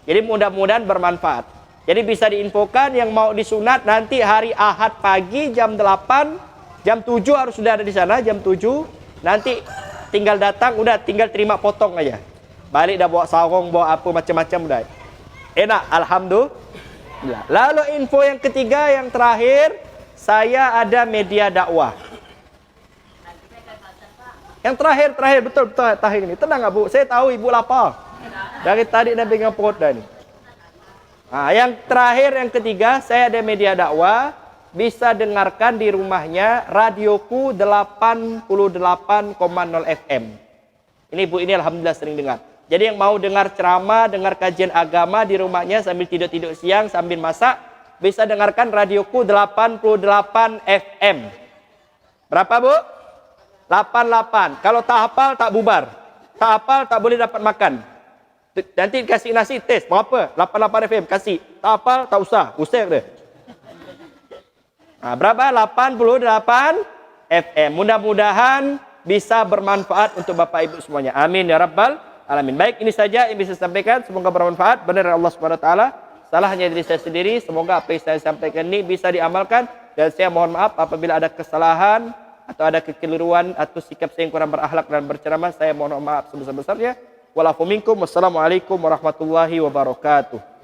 Jadi mudah-mudahan bermanfaat. Jadi bisa diinfokan yang mau disunat nanti hari Ahad pagi jam 8, jam 7 harus sudah ada di sana, jam 7. Nanti tinggal datang, udah tinggal terima potong aja. Balik dah bawa sarung, bawa apa macam-macam udah. Enak, alhamdulillah. Lalu info yang ketiga, yang terakhir, saya ada media dakwah. Yang terakhir betul terakhir ini. Tenang nggak Bu? Saya tahu Ibu lapar. Dari tadi dah pegang perut dah ni. Nah, yang terakhir, yang ketiga, saya ada media dakwah. Bisa dengarkan di rumahnya radioku 88,0 FM. Ini Bu, ini alhamdulillah sering dengar. Jadi yang mau dengar ceramah, dengar kajian agama di rumahnya sambil tidur-tidur siang, sambil masak, bisa dengarkan radioku 88 FM. Berapa Bu? 88. Kalau tak hafal tak bubar. Tak hafal tak boleh dapat makan. Nanti kasih nasi tes. Berapa? 88 FM kasih. Tak hafal tak usah. Usir dia. Nah, berapa? 88 FM. Mudah-mudahan bisa bermanfaat untuk Bapak Ibu semuanya. Amin ya rabbal alamin. Baik, ini saja yang bisa saya sampaikan. Semoga bermanfaat. Benar Allah Subhanahu wa taala. Salah hanya diri saya sendiri. Semoga apa yang saya sampaikan ini bisa diamalkan, dan saya mohon maaf apabila ada kesalahan atau ada kekeliruan atau sikap saya yang kurang berakhlak dan berceramah. Saya mohon maaf sebesar-besarnya. Walafu minkum. Wassalamualaikum warahmatullahi wabarakatuh.